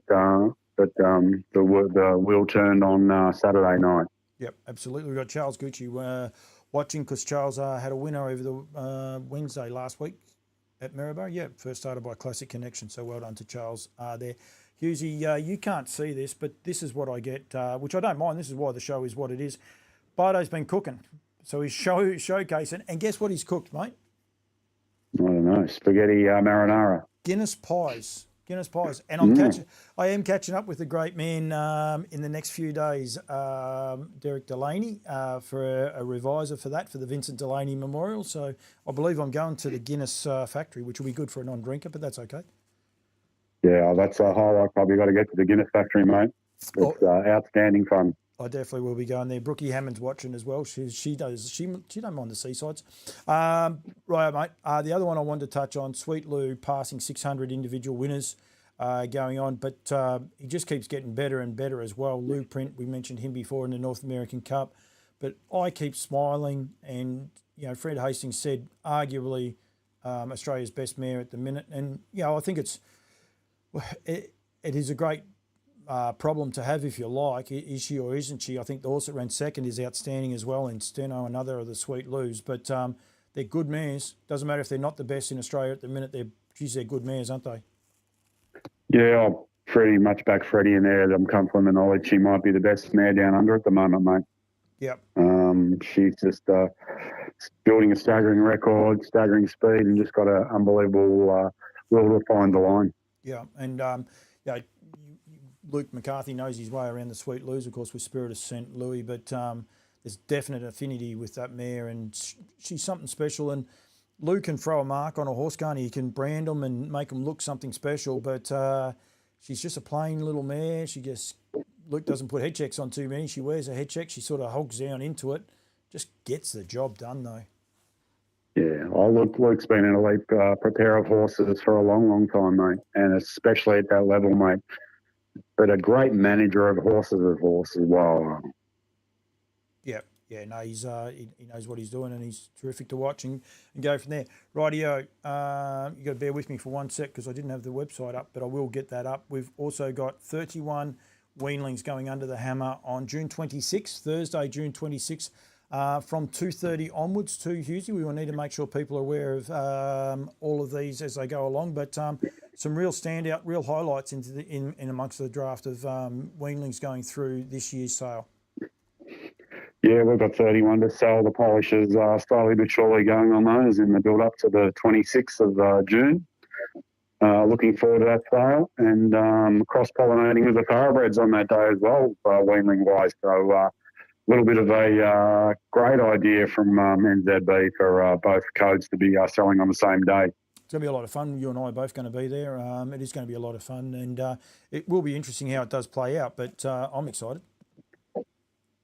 but the wheel turned on Saturday night. Yep, absolutely. We've got Charles Gucci watching because Charles had a winner over the Wednesday last week at Maryborough. Yeah, first started by Classic Connection, so well done to Charles there. Hughesy, you can't see this, but this is what I get, which I don't mind. This is why the show is what it is. Bardo's been cooking, so he's showcasing, and guess what he's cooked, mate? I don't know, spaghetti marinara. Guinness pies, and I am catching up with the great man in the next few days, Derek Delaney, for a reviser for the Vincent Delaney Memorial. So I believe I'm going to the Guinness factory, which will be good for a non-drinker, but that's okay. Yeah, that's a highlight. Probably got to get to the Guinness factory, mate. It's outstanding fun. I definitely will be going there. Brookie Hammond's watching as well. She don't mind the seasides. Right, mate. The other one I wanted to touch on, Sweet Lou passing 600 individual winners going on, but he just keeps getting better and better as well. Lou Print, we mentioned him before in the North American Cup, but I keep smiling, and Fred Hastings said arguably Australia's best mare at the minute, and I think it is a great problem to have, if you like. Is she or isn't she? I think the horse that ran second is outstanding as well, and Steno, another of the Sweet Lou's. But they're good mares. Doesn't matter if they're not the best in Australia at the minute. They're good mares, aren't they? Yeah, I'll pretty much back Freddie in there. I'm coming from the knowledge she might be the best mare down under at the moment, mate. Yep. She's just building a staggering record, staggering speed, and just got an unbelievable will to find the line. Yeah, and Luke McCarthy knows his way around the Sweet Lou's, of course, with Spirit of St. Louis, but there's definite affinity with that mare, and she's something special. And Luke can throw a mark on a horse, can't he? He can brand them and make them look something special, but she's just a plain little mare. Luke doesn't put head checks on too many. She wears a head check. She sort of hogs down into it. Just gets the job done, though. Yeah, Luke's been an elite preparer of horses for a long, long time, mate, and especially at that level, mate. But a great manager of horses as well. Yeah, no, he knows what he's doing, and he's terrific to watch and go from there. Rightio, you got to bear with me for 1 sec because I didn't have the website up, but I will get that up. We've also got 31 weanlings going under the hammer on June 26th, Thursday, June 26th, from 2:30 onwards to Hughesy. We will need to make sure people are aware of all of these as they go along, but some real standout, real highlights in amongst the draft of weanlings going through this year's sale. Yeah, we've got 31 to sell. The polish is slowly but surely going on those in the build-up to the 26th of June. Looking forward to that sale, and cross-pollinating with the thoroughbreds on that day as well, weanling-wise. So a little bit of a great idea from NZB for both codes to be selling on the same day. It's going to be a lot of fun. You and I are both going to be there. It is going to be a lot of fun, and it will be interesting how it does play out, but I'm excited.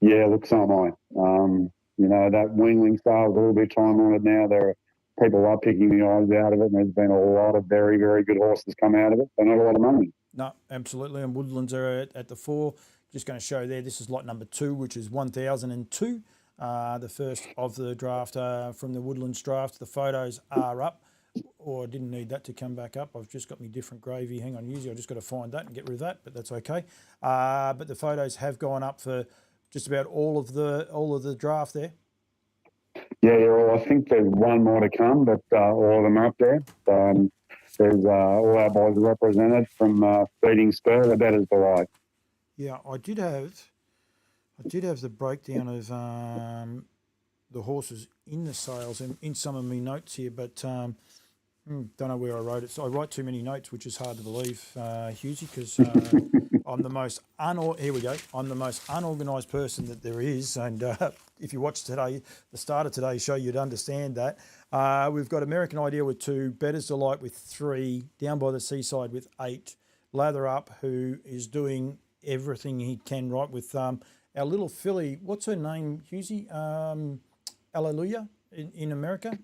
Yeah, look, so am I. That weanling sale is a little bit time-honoured now. People are picking the eyes out of it, and there's been a lot of very, very good horses come out of it, but not a lot of money. No, absolutely, and Woodlands are at the 4. Just going to show there, this is lot number 2, which is 1002, the first of the draft from the Woodlands draft. The photos are up. I didn't need that to come back up. I've just got me different gravy. Hang on, usually I've just got to find that and get rid of that, but that's okay. But the photos have gone up for just about all of the draft there. Yeah, well, I think there's one more to come, but all of them are up there. There's all our boys represented from Feeding Spur. The better's delight. Yeah, I did have the breakdown of the horses in the sales and in some of my notes here, but don't know where I wrote it. So I write too many notes, which is hard to believe, Hughesy, because I'm the most unorganised person that there is. And if you watch today, the start of today's show, you'd understand that. We've got American Ideal with 2, Better's Delight with 3, Down by the Seaside with 8, Lather Up, who is doing everything he can right with our little filly. What's her name, Hughesy? Hallelujah in America.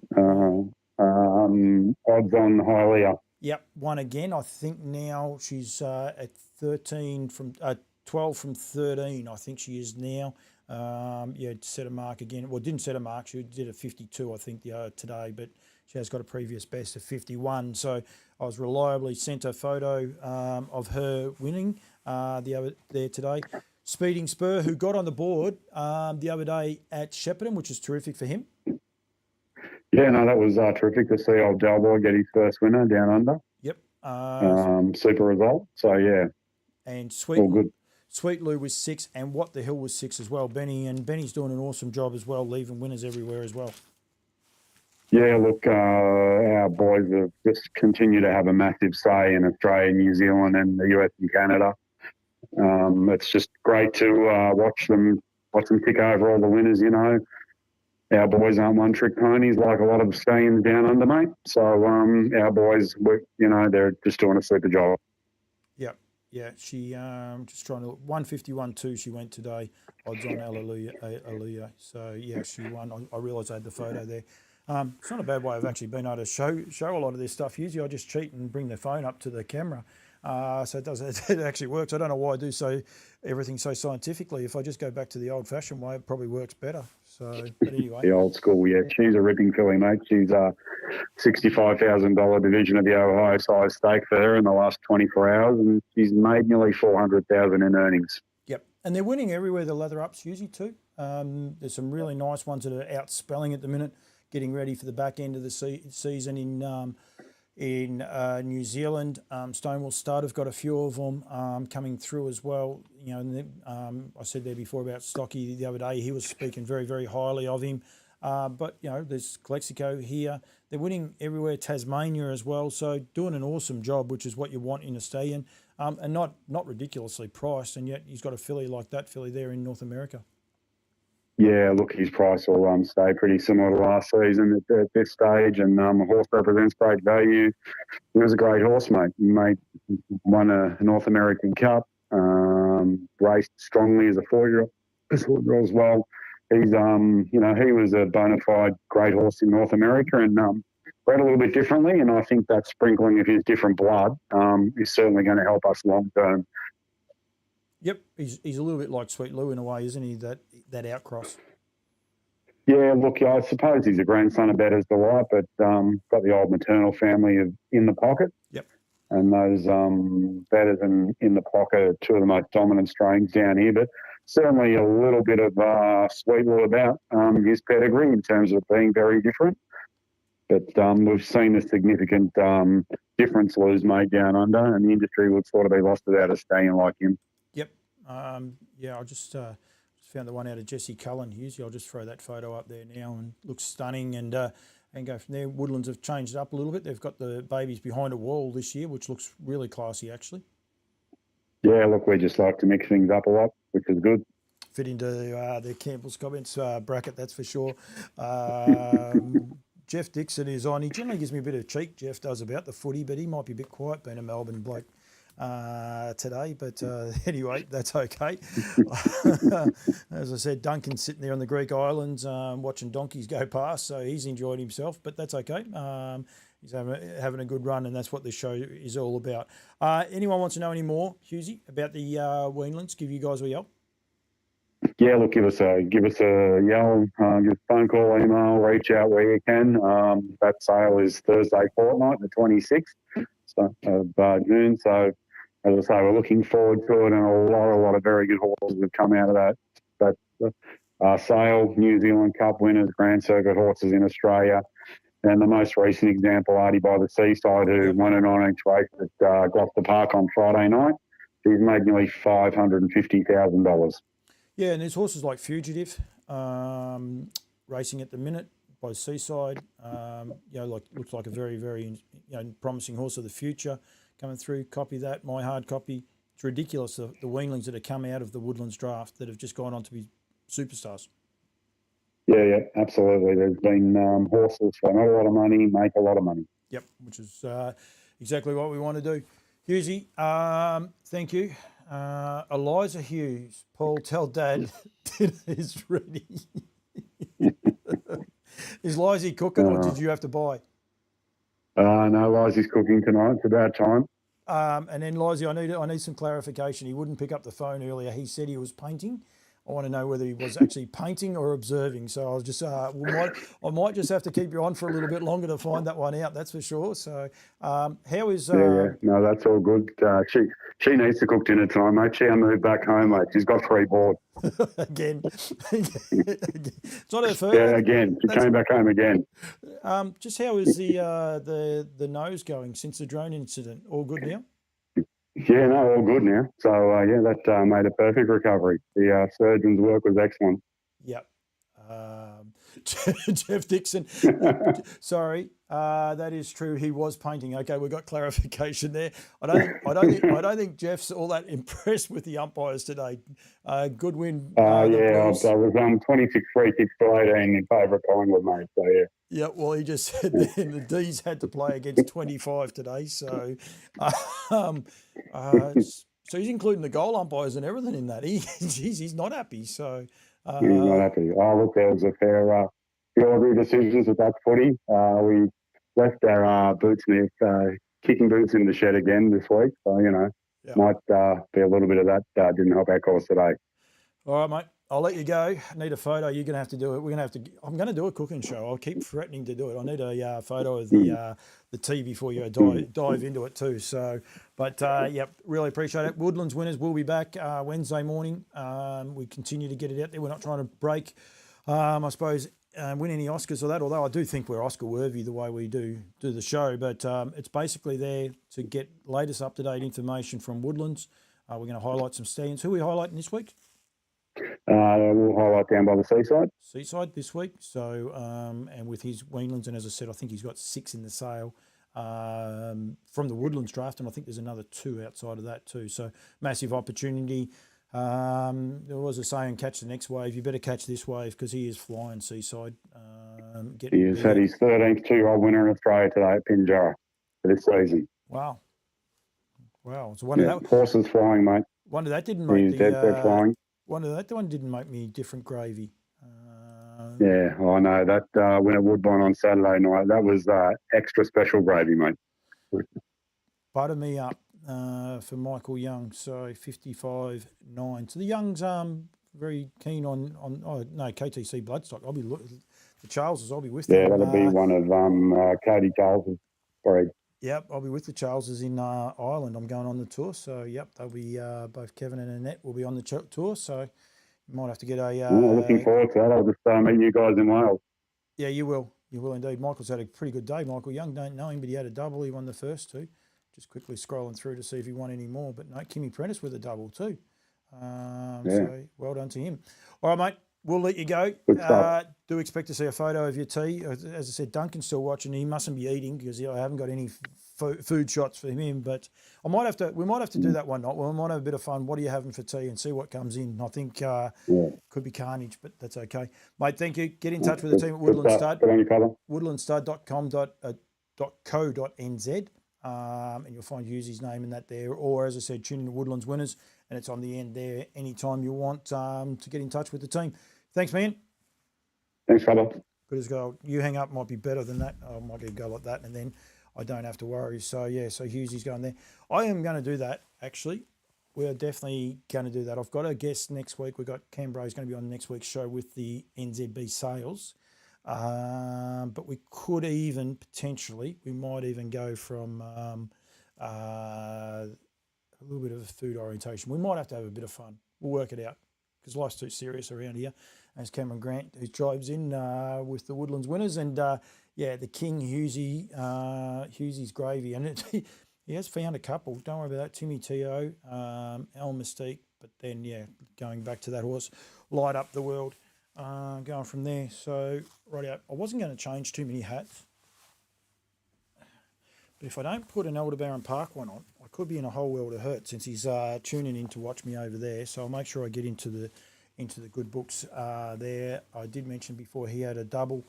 Odds on Hylia. Yep, won again. I think now she's at 12 from 13. I think she is now. Set a mark again. Well, didn't set a mark. She did a 52, I think, today, but she has got a previous best of 51. So I was reliably sent a photo of her winning there today. Speeding Spur, who got on the board the other day at Shepparton, which is terrific for him. Yeah, no, that was terrific to see old Delboy get his first winner down under. Yep. Super result. So, yeah, and all good. Sweet Lou was 6, and What the Hill was 6 as well, Benny. And Benny's doing an awesome job as well, leaving winners everywhere as well. Yeah, look, our boys have just continued to have a massive say in Australia, New Zealand, and the US and Canada. It's just great to watch them tick over all the winners, you know. Our boys aren't one-trick ponies like a lot of Australians down under, mate. So our boys, you know, they're just doing a super job. Yep. Yeah, she just trying to 151.2 she went today. Odds on Hallelujah. So yeah, she won. I realised I had the photo there. It's not a bad way of actually being able to show a lot of this stuff. Usually I just cheat and bring the phone up to the camera. So it actually works. I don't know why I do everything so scientifically. If I just go back to the old-fashioned way, it probably works better. So, but anyway. The old school, yeah. She's a ripping filly, mate. She's a $65,000 division of the Ohio size stake for her in the last 24 hours, and she's made nearly $400,000 in earnings. Yep, and they're winning everywhere. The leather ups usually too. There's some really nice ones that are out spelling at the minute, getting ready for the back end of the season in New Zealand. Stonewall Stud have got a few of them coming through as well. You know, and I said there before about Stocky the other day. He was speaking very, very highly of him. But, you know, there's Calexico here. They're winning everywhere, Tasmania as well. So doing an awesome job, which is what you want in a stallion, and not ridiculously priced. And yet he's got a filly like that filly there in North America. Yeah, look, his price will stay pretty similar to last season at this stage, and the horse represents great value. He was a great horse, mate. He won a North American Cup, raced strongly as a four-year-old as well. He's, you know, he was a bona fide great horse in North America and bred a little bit differently, and I think that sprinkling of his different blood is certainly going to help us long term. Yep, he's a little bit like Sweet Lou in a way, isn't he? That outcross. Yeah, look, I suppose he's a grandson of Bettor's Delight, but got the old maternal family in the pocket. Yep. And those Bettors in the pocket are two of the most dominant strains down here, but certainly a little bit of Sweet Lou about his pedigree in terms of being very different. But we've seen a significant difference Lou's made down under, and the industry would sort of be lost without a stallion like him. Yep. Yeah, I just found the one out of Jesse Cullen, Hughes. I'll just throw that photo up there now, and looks stunning, and go from there. Woodlands have changed it up a little bit. They've got the babies behind a wall this year, which looks really classy, actually. Yeah, look, we just like to mix things up a lot, which is good. Fit into the Campbell's comments bracket, that's for sure. Jeff Dixon is on. He generally gives me a bit of cheek, Jeff does, about the footy, but he might be a bit quiet being a Melbourne bloke today, but anyway, that's okay. As I said, Duncan's sitting there on the Greek islands watching donkeys go past, so he's enjoyed himself, but that's okay. He's having a good run, and that's what this show is all about. Anyone wants to know any more, Hughesy, about the Weanlands, give you guys a yell. Yeah, look, give us a yell, give a phone call, email, reach out where you can. That sale is Thursday fortnight, the 26th of June. So, as I say, we're looking forward to it, and a lot of very good horses have come out of that sale. New Zealand Cup winners, Grand Circuit horses in Australia, and the most recent example, Artie by the Seaside, who won a 9-inch race at Gloucester Park on Friday night. He's made nearly $550,000. Yeah, and there's horses like Fugitive racing at the minute by Seaside. Looks like a very, very promising horse of the future coming through. Copy that, my hard copy. It's ridiculous the weanlings that have come out of the Woodlands draft that have just gone on to be superstars. Yeah, absolutely. There's been horses for not a lot of money make a lot of money. Yep, which is exactly what we want to do. Hughesy, thank you. Eliza Hughes, Paul, tell Dad dinner is ready. Is Lizzie cooking, or did you have to buy? No, Lizzie's cooking tonight. It's about time. And then Lizzie, I need some clarification. He wouldn't pick up the phone earlier. He said he was painting I want to know whether he was actually painting or observing. So I was just, I might just have to keep you on for a little bit longer to find that one out. That's for sure. So how is? Yeah. No, that's all good. She needs to cook dinner tonight, mate. She moved back home, mate. She's got 3 board. Again. It's not her first. Yeah, again. She came back home again. Just how is the nose going since the drone incident? All good now? Yeah, no, all good now. So, that made a perfect recovery. The surgeon's work was excellent. Yep. Jeff Dixon. Sorry, that is true. He was painting. Okay, we got clarification there. I don't think Jeff's all that impressed with the umpires today. Good win. I was 26 free kicks to 18 in favour of Collingwood, mate. So yeah. Yeah, well, he just said then the D's had to play against 25 today. So, so he's including the goal umpires and everything in that. He's not happy. So. He's not happy. Oh, look, there was a fair few decisions with that footy. We left our Bootsmith kicking boots in the shed again this week. So, might be a little bit of that. Didn't help our cause today. All right, mate. I'll let you go. I need a photo. You're going to have to do it. I'm going to do a cooking show. I'll keep threatening to do it. I need a photo of the tea before you dive into it too. So, but really appreciate it. Woodlands winners will be back Wednesday morning. We continue to get it out there. We're not trying to break, I suppose, win any Oscars or that. Although I do think we're Oscar worthy the way we do the show. But it's basically there to get latest up to date information from Woodlands. We're going to highlight some stands. Who are we highlighting this week? We'll highlight down by the seaside. Seaside this week. So, and with his Weanlands, and as I said, I think he's got 6 in the sale from the Woodlands draft, and I think there's another 2 outside of that too. So, massive opportunity. There was a saying, catch the next wave. You better catch this wave because he is flying Seaside. He has had his 13th 2-year-old winner in Australia today at Pinjarra for this season. Wow. So horses flying, mate. Wonder that didn't make He's dead flying. Wonder that one didn't make me different gravy. Yeah, I know. That win at Woodbine on Saturday night, that was extra special gravy, mate. Butter me up for Michael Young, so 55.9. So the Young's very keen on KTC Bloodstock. I'll be the Charleses. I'll be with them. Yeah, that'll be one of Cody Charles's breed. Yep, I'll be with the Charleses in Ireland. I'm going on the tour, so yep, they'll be both Kevin and Annette will be on the tour. So you might have to get a. Looking forward to that. I'll just meet you guys in Wales. Yeah, you will. You will indeed. Michael's had a pretty good day. Michael Young, don't know him, but he had a double. He won the first 2. Just quickly scrolling through to see if he won any more, but no, Kimmy Prentice with a double too. So well done to him. All right, mate. We'll let you go. Do expect to see a photo of your tea. As I said, Duncan's still watching. He mustn't be eating because I haven't got any food shots for him. But we might have to do that one night. We might have a bit of fun. What are you having for tea and see what comes in? I think could be carnage, but that's okay, mate. Thank you. Get in touch with the team at Woodlands Stud. woodlandstud.com.co.nz. And you'll find Hughes' name in that there. Or, as I said, tune in to Woodlands Winners, and it's on the end there anytime you want to get in touch with the team. Thanks, man. Thanks, fella. Good as gold. You hang up might be better than that. I might get a go like that, and then I don't have to worry. So, Hughes' going there. I am going to do that, actually. We are definitely going to do that. I've got a guest next week. We've got Canberra is going to be on next week's show with the NZB sales. But we could even potentially, we might even go from a little bit of a food orientation. We might have to have a bit of fun. We'll work it out because life's too serious around here. As Cameron Grant, who drives in with the Woodlands winners, and the King Hughesy, Hughes's gravy, and he has found a couple. Don't worry about that. Timmy T.O., El Mystique, but then going back to that horse, Light Up the World. Going from there. So, rightio. I wasn't going to change too many hats. But if I don't put an Aldebaran Park one on, I could be in a whole world of hurt since he's tuning in to watch me over there. So I'll make sure I get into the good books there. I did mention before he had a double.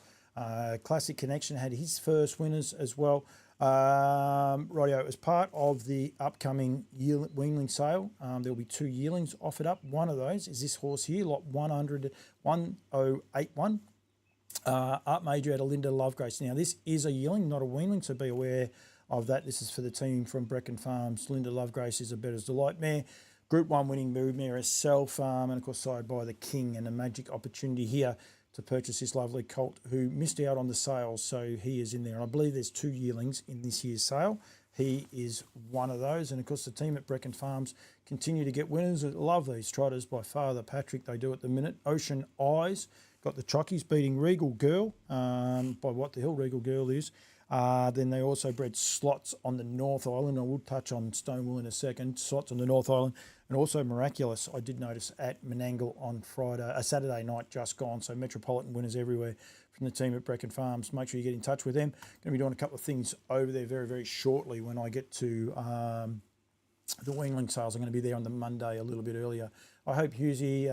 Classic Connection had his first winners as well. Rightio, as part of the upcoming weanling sale, there'll be 2 yearlings offered up. One of those is this horse here, lot 1081. Art Major out of Linda Lovegrace. Now, this is a yearling, not a weanling, so be aware of that. This is for the team from Brecon Farms. Linda Lovegrace is a Bettor's Delight mare. Group 1 winning broodmare herself, and of course sired by the King, and a magic opportunity here to purchase this lovely colt who missed out on the sales, so he is in there. And I believe there's 2 yearlings in this year's sale. He is one of those, and of course the team at Brecon Farms continue to get winners. I love these trotters by Father Patrick. They do at the minute. Ocean Eyes got the chockies beating Regal Girl by What the Hill Regal Girl is. Then they also bred slots on the North Island. I will touch on Stonewall in a second. Slots on the North Island, and also Miraculous. I did notice at Menangle on Saturday night just gone. So metropolitan winners everywhere from the team at Brecon Farms. Make sure you get in touch with them. Going to be doing a couple of things over there very, very shortly when I get to the Weanling sales. I'm going to be there on the Monday a little bit earlier. I hope Hughesy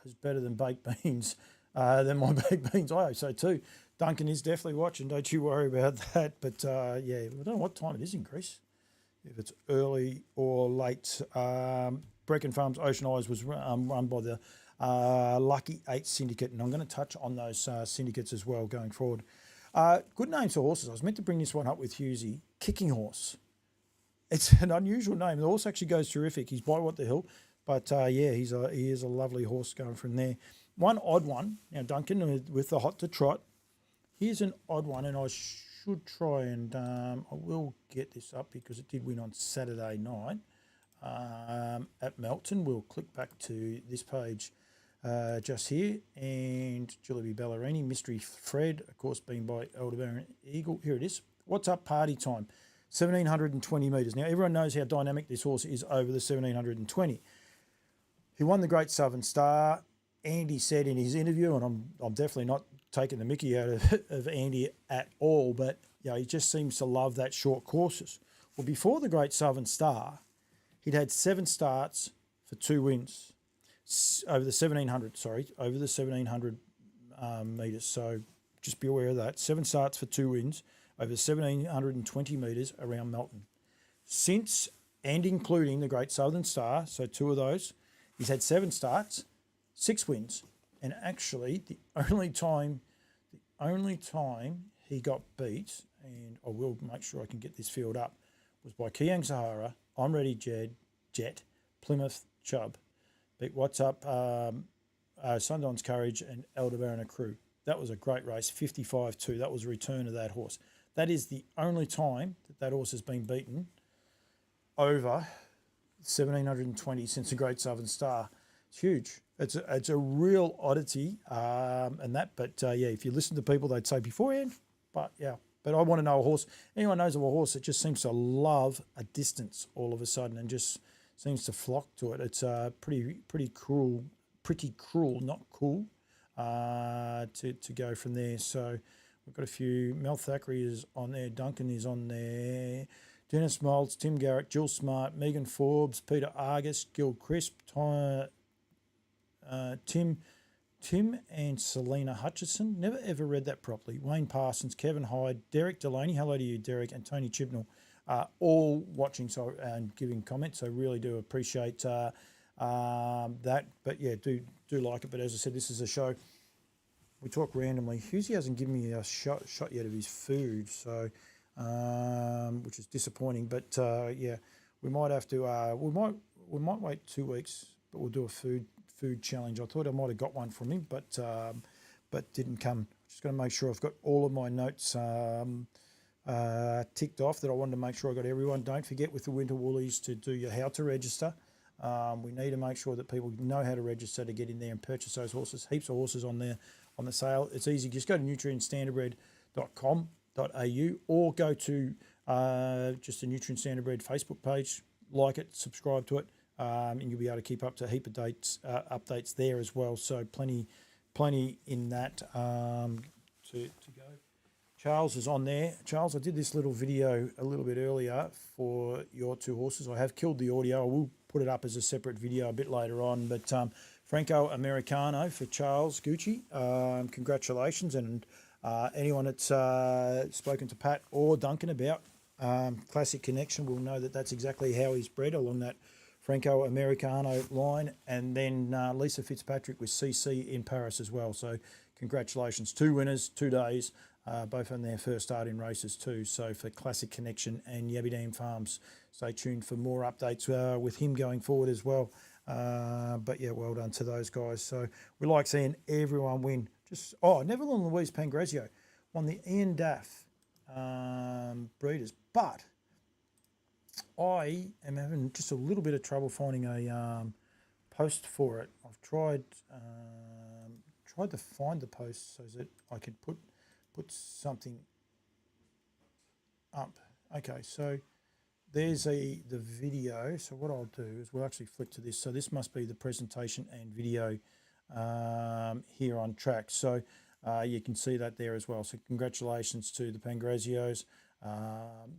is better than baked beans, than my baked beans. I hope so too. Duncan is definitely watching. Don't you worry about that. But yeah, I don't know what time it is in Greece. If it's early or late. Brecon Farms Ocean Eyes was run by the Lucky 8 Syndicate, and I'm going to touch on those syndicates as well going forward. Good names for horses. I was meant to bring this one up with Hughesy. Kicking Horse. It's an unusual name. The horse actually goes terrific. He's by What the Hill. But yeah, he is a lovely horse going from there. One odd one. Now, Duncan, with the hot to trot. Here's an odd one, and I should try and I will get this up because it did win on Saturday night at Melton. We'll click back to this page just here, and Julie Ballerini, Mystery Fred, of course, being by Elderbaron Eagle. Here it is. What's up party time? 1,720 metres. Now, everyone knows how dynamic this horse is over the 1,720. He won the Great Southern Star. Andy said in his interview, and I'm definitely not taking the mickey out of Andy at all, but you know, he just seems to love that short courses. Well, before the Great Southern Star, he'd had 7 starts for 2 wins over the 1,700. Sorry, over the 1,700 metres. So just be aware of that. 7 starts for 2 wins over 1,720 metres around Melton. Since and including the Great Southern Star, so 2 of those, he's had 7 starts, 6 wins, and actually the only time he got beat, and I will make sure I can get this field up, was by Kiang Sahara, I'm Ready Jet, Plymouth Chubb, beat What's Up, Sundance Courage, and Elderbaron Crew. That was a great race, 55-2. That was a return of that horse. That is the only time that horse has been beaten over 1,720 since the Great Southern Star. It's huge. It's a real oddity, and that. But yeah, if you listen to people, they'd say beforehand. But yeah, but I want to know a horse. Anyone knows of a horse that just seems to love a distance all of a sudden and just seems to flock to it. It's pretty cruel, not cool. To go from there. So we've got a few. Mel Thackeray is on there. Duncan is on there. Dennis Moulds, Tim Garrett, Jill Smart, Megan Forbes, Peter Argus, Gil Crisp, Tim and Selena Hutchison. Never ever read that properly. Wayne Parsons, Kevin Hyde, Derek Delaney. Hello to you, Derek, and Tony Chibnall. All watching and giving comments. So really do appreciate that. But yeah, do like it. But as I said, this is a show. We talk randomly. Hughesy hasn't given me a shot yet of his food, so which is disappointing. But yeah, we might have to. We might wait 2 weeks, but we'll do a food challenge. I thought I might have got one from him, but didn't come. Just going to make sure I've got all of my notes ticked off that I wanted to make sure I got everyone. Don't forget with the Winter Woolies to do your how to register. We need to make sure that people know how to register to get in there and purchase those horses. Heaps of horses on there on the sale. It's easy. Just go to nutrienstandardbred.com.au or go to just the Nutrien Standardbred Facebook page, like it, subscribe to it, and you'll be able to keep up to a heap of updates there as well. So plenty in that to go. Charles is on there. Charles, I did this little video a little bit earlier for your 2 horses. I have killed the audio. I will put it up as a separate video a bit later on. But Franco Americano for Charles Gucci. Congratulations. And anyone that's spoken to Pat or Duncan about Classic Connection will know that that's exactly how he's bred along that Franco Americano line. And then Lisa Fitzpatrick with CC in Paris as well. So congratulations. 2 winners, 2 days. both on their first start in races too. So for Classic Connection and Yabby Farms, stay tuned for more updates with him going forward as well. But yeah, well done to those guys. So we like seeing everyone win. Neville and Louise Pangrazio won the Ian Daff breeders, but I am having just a little bit of trouble finding a post for it. I've tried to find the post so that I could put something up. Okay, so there's the video. So what I'll do is we'll actually flick to this. So this must be the presentation and video here on track. So you can see that there as well. So congratulations to the Pangrazios on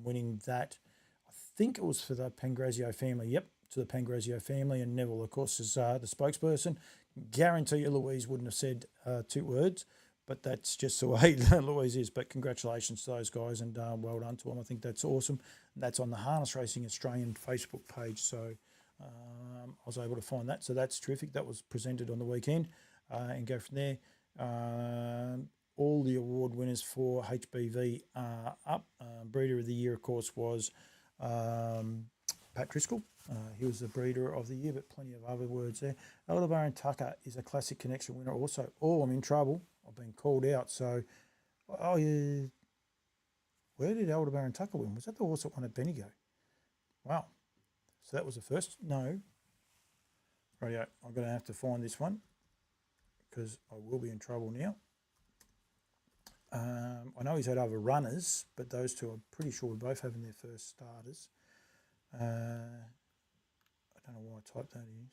winning that. I think it was for the Pangrazio family. Yep, to the Pangrazio family. And Neville, of course, is the spokesperson. Guarantee you Louise wouldn't have said 2 words, but that's just the way Louise is. But congratulations to those guys, and well done to them. I think that's awesome. That's on the Harness Racing Australian Facebook page. So I was able to find that. So that's terrific. That was presented on the weekend, and go from there. All the award winners for HBV are up. Breeder of the Year, of course, was Pat Driscoll. He was the Breeder of the Year, but plenty of other words there. Aldebaran Tucker is a Classic Connection winner also. Oh, I'm in trouble. I've been called out. So, where did Aldebaran Tucker win? Was that the horse that won at Bendigo? Wow. So that was the first? No. Rightio. I'm going to have to find this one because I will be in trouble now. I know he's had other runners, but those two I'm pretty sure we're both having their first starters. I don't know why I typed that in.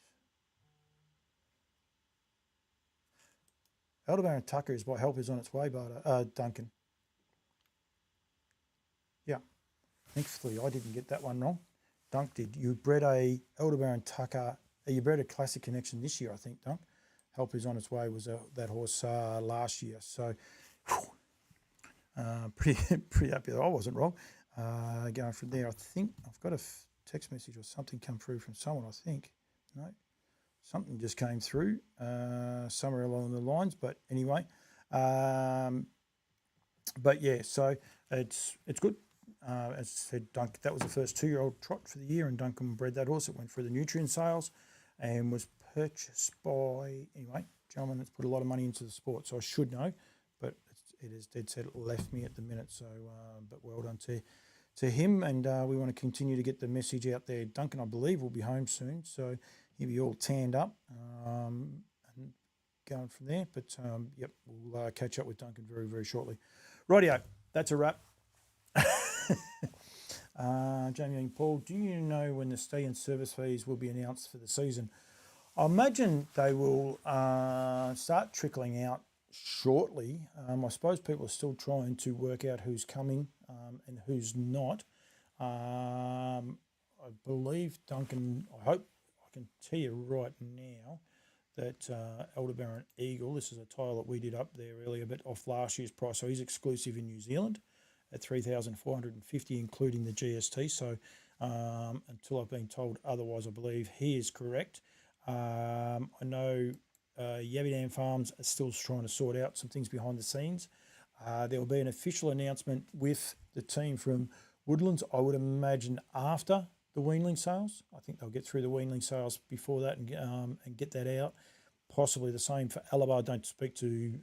Aldebaran Tucker is by Help Is On Its Way, but Duncan. Yeah, thankfully I didn't get that one wrong. Dunk did. You bred a Aldebaran Tucker. You bred a Classic Connection this year, I think, Dunk. Help Is On Its Way was that horse last year. So, pretty happy that I wasn't wrong. Going from there, I think I've got a text message or something come through from someone, I think. No, something just came through somewhere along the lines. But anyway, but yeah, so it's good. As I said, Duncan, that was the first 2-year-old trot for the year, and Duncan bred that horse. It went through the Nutrien sales and was purchased by, anyway, gentleman that's put a lot of money into the sport, so I should know, but it is dead set. It left me at the minute, so but well done to him, and we want to continue to get the message out there. Duncan, I believe, will be home soon, so he'll be all tanned up and going from there. But yep, we'll catch up with Duncan very, very shortly. Rightio, that's a wrap. Jamie and Paul, do you know when the stay and service fees will be announced for the season? I imagine they will start trickling out shortly. I suppose people are still trying to work out who's coming and who's not. I believe Duncan, I hope I can tell you right now that Aldebaran Eagle, this is a tile that we did up there earlier, but off last year's price, so he's exclusive in New Zealand at $3,450, including the GST. So until I've been told otherwise, I believe he is correct. I know Yabby Farms are still trying to sort out some things behind the scenes. There will be an official announcement with the team from Woodlands, I would imagine, after the weanling sales. I think they'll get through the weanling sales before that and get that out. Possibly the same for Alabar. I don't speak to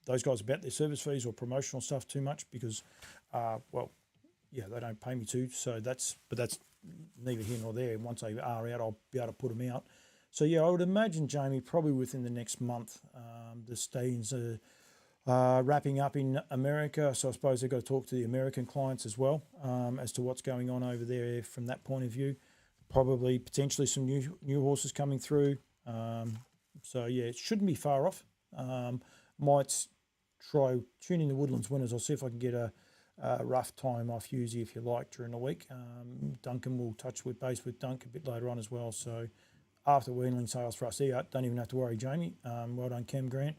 those guys about their service fees or promotional stuff too much because, well, yeah, they don't pay me to. So that's neither here nor there. Once they are out, I'll be able to put them out. So yeah, I would imagine, Jamie, probably within the next month, the stay-ins are wrapping up in America. So I suppose they've got to talk to the American clients as well as to what's going on over there from that point of view. Probably potentially some new horses coming through. So yeah, it shouldn't be far off. Might try tune in the Woodlands winners. I'll see if I can get a rough time off Hughes if you like during the week. Duncan will touch with base with Dunk a bit later on as well. So after weanling sales for us here, don't even have to worry, Jamie. Well done, Cam Grant.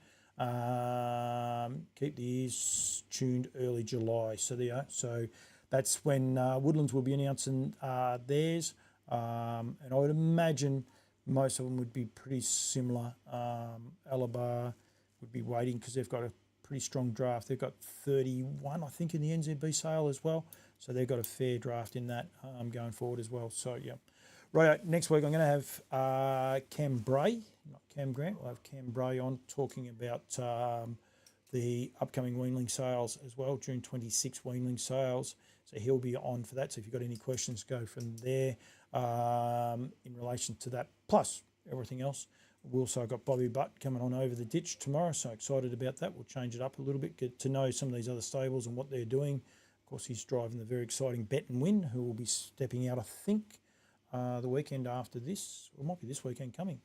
Keep the ears tuned early July. So there you are. So that's when Woodlands will be announcing theirs. And I would imagine most of them would be pretty similar. Alabar would be waiting because they've got a pretty strong draft. They've got 31, I think, in the NZB sale as well. So they've got a fair draft in that going forward as well. So, yeah. Right, next week I'm going to have Cam Bray, not Cam Grant. We'll have Cam Bray on talking about the upcoming weanling sales as well, June 26 weanling sales. So he'll be on for that. So if you've got any questions, go from there in relation to that. Plus everything else. We've also got Bobby Butt coming on over the ditch tomorrow. So excited about that. We'll change it up a little bit, get to know some of these other stables and what they're doing. Of course, he's driving the very exciting Bet and Win, who will be stepping out, I think, the weekend after this. Or it might be this weekend coming.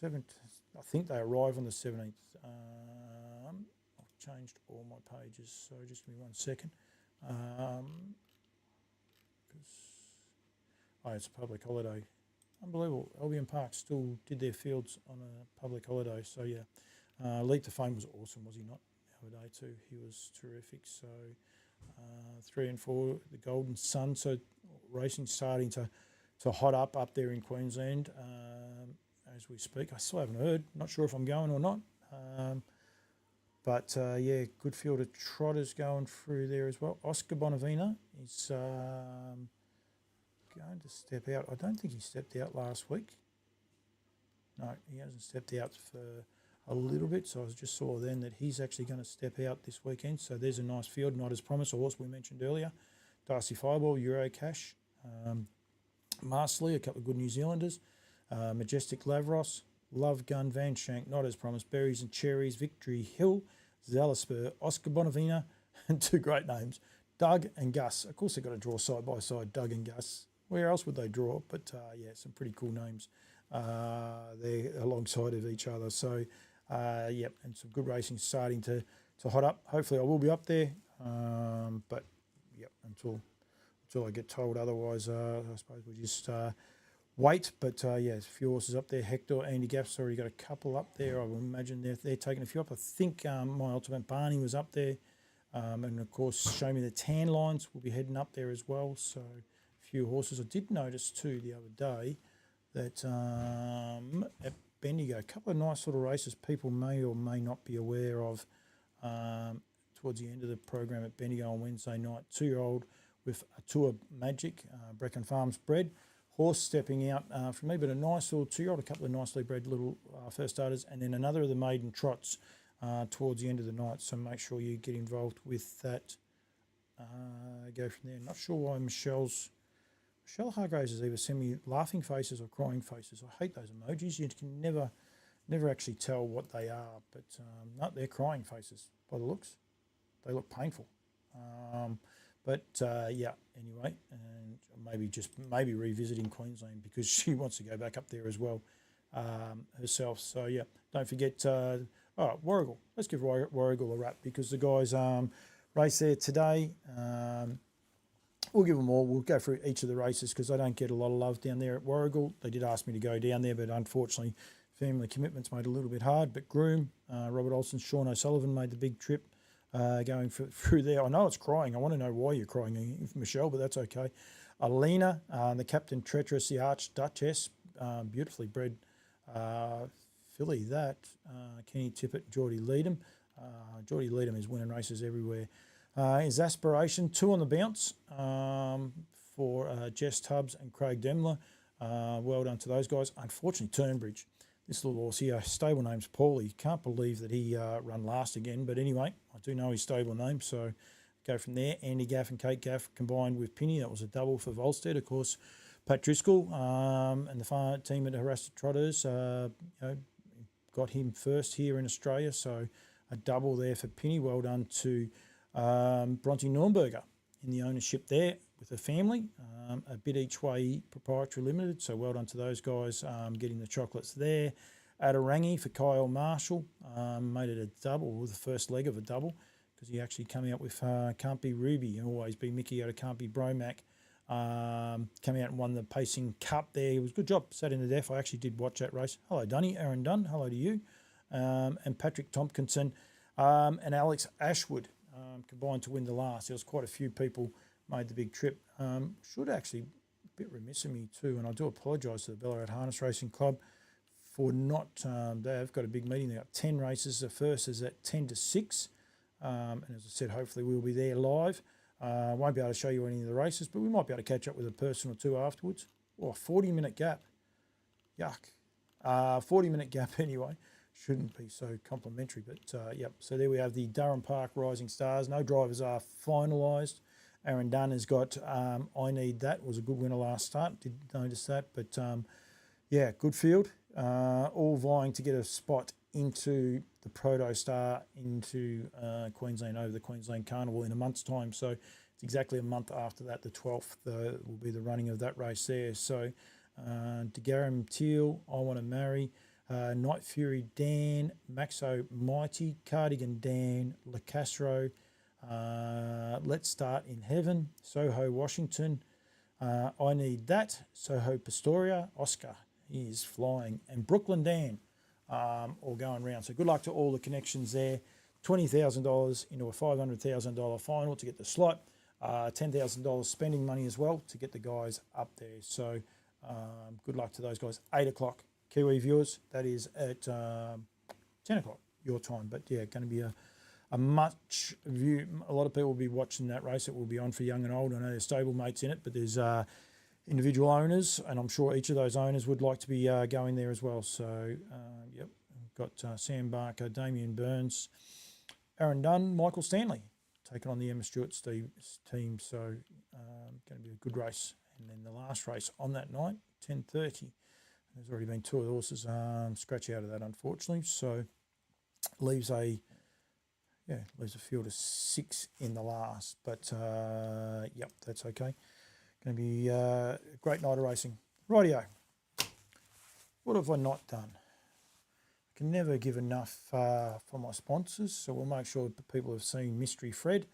7th, I think they arrive on the 17th. I've changed all my pages, so just give me 1 second. It's a public holiday. Unbelievable. Albion Park still did their fields on a public holiday. So, yeah. Leap to Fame was awesome, was he not? The other day too. He was terrific. So, 3 and 4, the Golden Sun. So, racing starting to hot up there in Queensland as we speak. I still haven't heard. Not sure if I'm going or not. But yeah, good field of trotters going through there as well. Oscar Bonavina is going to step out. I don't think he stepped out last week. No, he hasn't stepped out for a little bit. So I just saw then that he's actually going to step out this weekend. So there's a nice field, not as promised. A horse we mentioned earlier, Darcy Fireball, Eurocash, Marsley, a couple of good New Zealanders, Majestic Lavros, Love Gun, Van Shank, not as promised, Berries and Cherries, Victory Hill, Zalaspur, Oscar Bonavina, and 2 great names, Doug and Gus. Of course, they've got to draw side by side, Doug and Gus. Where else would they draw? But yeah, some pretty cool names there alongside of each other. So, yep, and some good racing starting to hot up. Hopefully, I will be up there. But yep, until I get told otherwise, I suppose we just wait. But yeah, a few horses up there. Hector, Andy Gaff's already got a couple up there. I will imagine they're taking a few up. I think my Ultimate Barney was up there. And of course, Show Me the Tan Lines will be heading up there as well. So a few horses. I did notice too the other day that at Bendigo, a couple of nice little races people may or may not be aware of towards the end of the program at Bendigo on Wednesday night. 2-year-old with a Tour Magic, Brecon Farms bred. Horse stepping out from me, but a nice little 2-year-old, a couple of nicely bred little first starters, and then another of the maiden trots towards the end of the night. So make sure you get involved with that. Go from there. Not sure why Michelle Hargraves has either sent me laughing faces or crying faces. I hate those emojis. You can never actually tell what they are, but no, they're crying faces by the looks. They look painful. But yeah, anyway, and maybe revisiting Queensland because she wants to go back up there as well herself. So yeah, don't forget. All right, Warrigal. Let's give Warrigal a rap because the guys race there today. We'll give them all. We'll go through each of the races because I don't get a lot of love down there at Warrigal. They did ask me to go down there, but unfortunately, family commitments made it a little bit hard. But Groom, Robert Olsen, Sean O'Sullivan made the big trip. Going through there. I know it's crying. I want to know why you're crying, Michelle, but that's okay. Alina, the Captain Treacherous, the Archduchess, beautifully bred filly that. Kenny Tippett, Geordie Leadham. Geordie Leadham is winning races everywhere. His Aspiration, 2 on the bounce for Jess Tubbs and Craig Demler. Well done to those guys. Unfortunately, Turnbridge. This little horse here, stable name's Paulie. Can't believe that he run last again. But anyway, I do know his stable name, so go from there. Andy Gaff and Kate Gaff combined with Penny. That was a double for Volstead. Of course, Pat Driscoll and the farm team at Harassed Trotters got him first here in Australia. So a double there for Penny. Well done to Bronte Nürnberger in the ownership there with the family. A bit each way proprietary limited, so well done to those guys getting the chocolates there. Adarangi for Kyle Marshall, made it a double, or the first leg of a double, because he actually came out with Can't Be Ruby, always be Mickey out of Can't Be Bromac. Came out and won the Pacing Cup there. It was a good job, sat in the def. I actually did watch that race. Hello Dunny, Aaron Dunn, hello to you. And Patrick Tompkinson and Alex Ashwood combined to win the last. There was quite a few people made the big trip. Should actually, a bit remiss of me too, and I do apologise to the Ballarat Harness Racing Club for not, they've got a big meeting. They've got 10 races. The first is at 10 to 6. And as I said, hopefully we'll be there live. Won't be able to show you any of the races, but we might be able to catch up with a person or two afterwards. Oh, a 40-minute gap. Yuck. 40-minute gap anyway. Shouldn't be so complimentary, but yep. So there we have the Durham Park Rising Stars. No drivers are finalised. Aaron Dunn has got I Need That. Was a good winner last start. Did notice that, but yeah, good field. All vying to get a spot into the Proto Star into Queensland over the Queensland Carnival in a month's time. So it's exactly a month after that, the 12th, will be the running of that race there. So DeGaram Teal, I Want to Marry, Night Fury Dan, Maxo Mighty, Cardigan Dan, LeCastro, Let's Start in Heaven, Soho Washington, I Need That, Soho Pastoria, Oscar, he is flying, and Brooklyn Dan, all going round. So good luck to all the connections there. $20,000 into a $500,000 final to get the slot. $10,000 spending money as well to get the guys up there. So good luck to those guys. 8 o'clock Kiwi viewers. That is at 10 o'clock your time. But yeah, going to be a much view. A lot of people will be watching that race. It will be on for young and old. I know there's stablemates in it, but there's individual owners, and I'm sure each of those owners would like to be going there as well. So, yep, we've got Sam Barker, Damien Burns, Aaron Dunn, Michael Stanley taking on the Emma Stewart's team. So, going to be a good race. And then the last race on that night, 10:30. There's already been 2 of the horses scratch out of that, unfortunately. So, leaves a field of 6 in the last. But, yep, that's okay. Going to be a great night of racing. Rightio. What have I not done? I can never give enough for my sponsors, so we'll make sure that people have seen Mystery Fred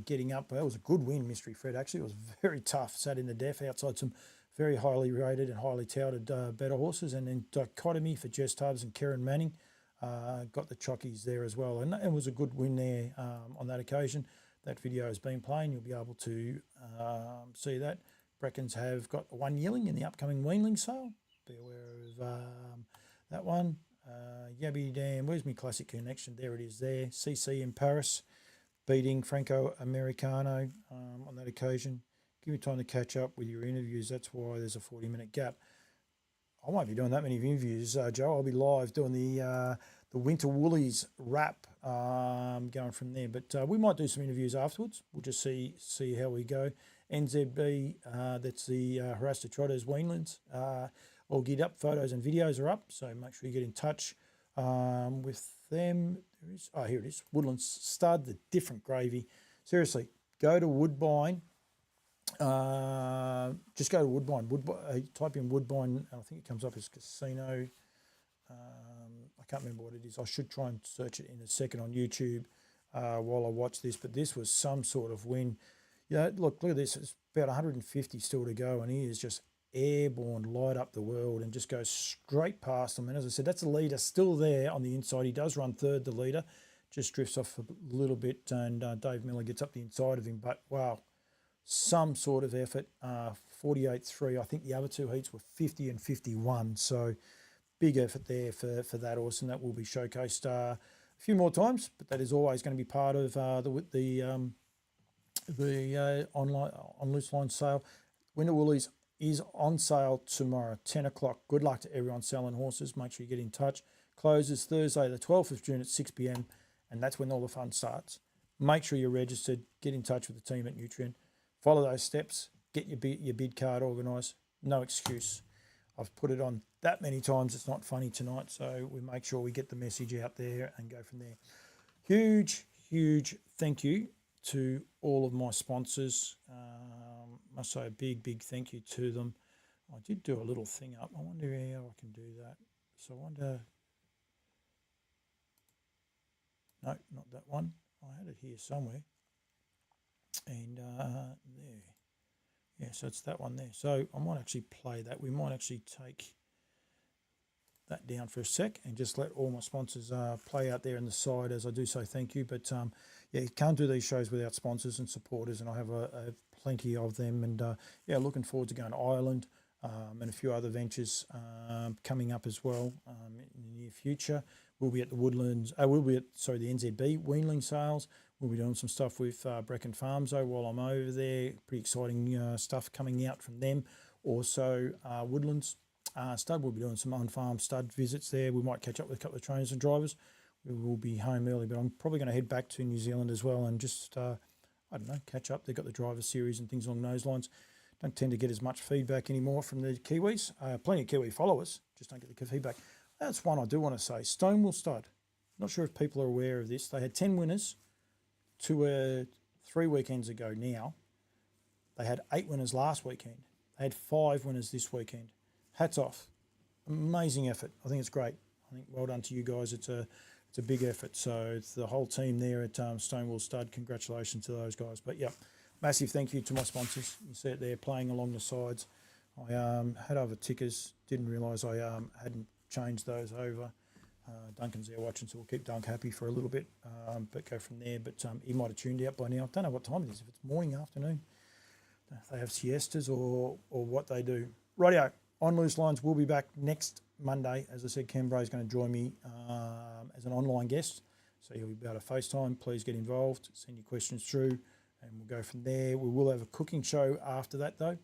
getting up. That was a good win, Mystery Fred, actually. It was very tough. Sat in the deaf outside some very highly rated and highly touted better horses. And then Dichotomy for Jess Tubbs and Karen Manning got the chockies there as well. And it was a good win there on that occasion. That video has been playing. You'll be able to see that. Breckens have got 1 yearling in the upcoming weanling sale. Be aware of that one. Yabby Dam, where's my classic connection? There it is there. CC in Paris, beating Franco Americano on that occasion. Give me time to catch up with your interviews. That's why there's a 40-minute gap. I won't be doing that many interviews, Joe. I'll be live doing the Winter Woolies wrap going from there. But we might do some interviews afterwards. We'll just see how we go. NZB, that's the Harasta Trotters Weanlands. All geared up. Photos and videos are up. So make sure you get in touch with them. There is, here it is. Woodlands Stud, the different gravy. Seriously, go to Woodbine. Just go to Woodbine. Type in Woodbine. I think it comes up as casino. I can't remember what it is. I should try and search it in a second on YouTube while I watch this. But this was some sort of win. Yeah, look at this. It's about 150 still to go, and he is just airborne, light up the world, and just goes straight past them. And as I said, that's the leader still there on the inside. He does run third, the leader. Just drifts off a little bit, and Dave Miller gets up the inside of him. But, wow, some sort of effort. 48.3. I think the other 2 heats were 50 and 51. So big effort there for that horse, and that will be showcased a few more times. But that is always going to be part of the online on loose line sale. Winter Woolies is on sale tomorrow, 10 o'clock. Good luck to everyone selling horses. Make sure you get in touch. Closes Thursday, the 12th of June at 6 p.m. And that's when all the fun starts. Make sure you're registered. Get in touch with the team at Nutrien. Follow those steps. Get your bid card organised. No excuse. I've put it on that many times. It's not funny tonight. So we make sure we get the message out there and go from there. Huge, huge thank you to all of my sponsors. Must say a big thank you to them. I did do a little thing up. I wonder how I can do that. So I wonder... No, not that one. I had it here somewhere. And there. Yeah, so it's that one there. So I might actually play that. We might actually take that down for a sec and just let all my sponsors play out there in the side as I do say thank you. But yeah, you can't do these shows without sponsors and supporters, and I have plenty of them. And yeah, looking forward to going to Ireland and a few other ventures coming up as well in the near future. We'll be at the Woodlands. The NZB weanling sales. We'll be doing some stuff with Brecon Farms while I'm over there. Pretty exciting stuff coming out from them. Also, Woodlands Stud. We'll be doing some on-farm stud visits there. We might catch up with a couple of trainers and drivers. We will be home early, but I'm probably going to head back to New Zealand as well and just, catch up. They've got the driver series and things along those lines. Don't tend to get as much feedback anymore from the Kiwis. Plenty of Kiwi followers, just don't get the feedback. That's one I do want to say. Stonewall Stud. Not sure if people are aware of this. They had 10 winners 3 weekends ago now. They had 8 winners last weekend. They had 5 winners this weekend. Hats off. Amazing effort. I think it's great. I think well done to you guys. It's a big effort. So it's the whole team there at Stonewall Stud. Congratulations to those guys. But yeah, massive thank you to my sponsors. You see it there playing along the sides. I had other tickers. Didn't realise I hadn't changed those over. Duncan's there watching, so we'll keep Dunk happy for a little bit, but go from there. But he might have tuned out by now. I don't know what time it is, if it's morning, afternoon. If they have siestas or what they do. Rightio, On Loose Lines will be back next Monday. As I said, Canberra is going to join me as an online guest. So he'll be able to FaceTime. Please get involved. Send your questions through, and we'll go from there. We will have a cooking show after that, though.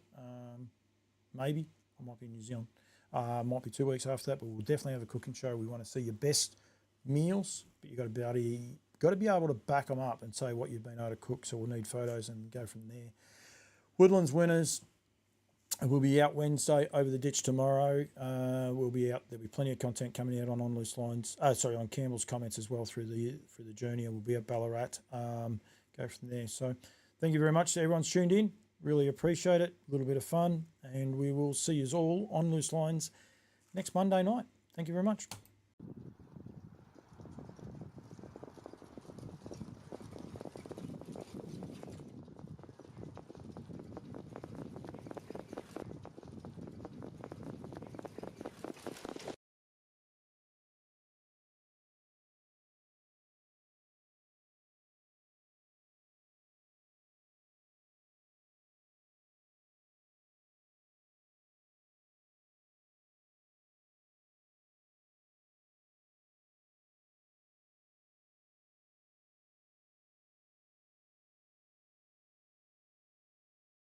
Maybe. I might be in New Zealand. Might be 2 weeks after that, but we'll definitely have a cooking show. We want to see your best meals, but you've got to be able to back them up and say what you've been able to cook. So we'll need photos and go from there. Woodlands winners will be out Wednesday, over the ditch tomorrow. We'll be out. There'll be plenty of content coming out on Loose Lines. On Campbell's comments as well through the journey. And we'll be at Ballarat. Go from there. So thank you very much. Everyone's tuned in. Really appreciate it. A little bit of fun. And we will see you all on Loose Lines next Monday night. Thank you very much.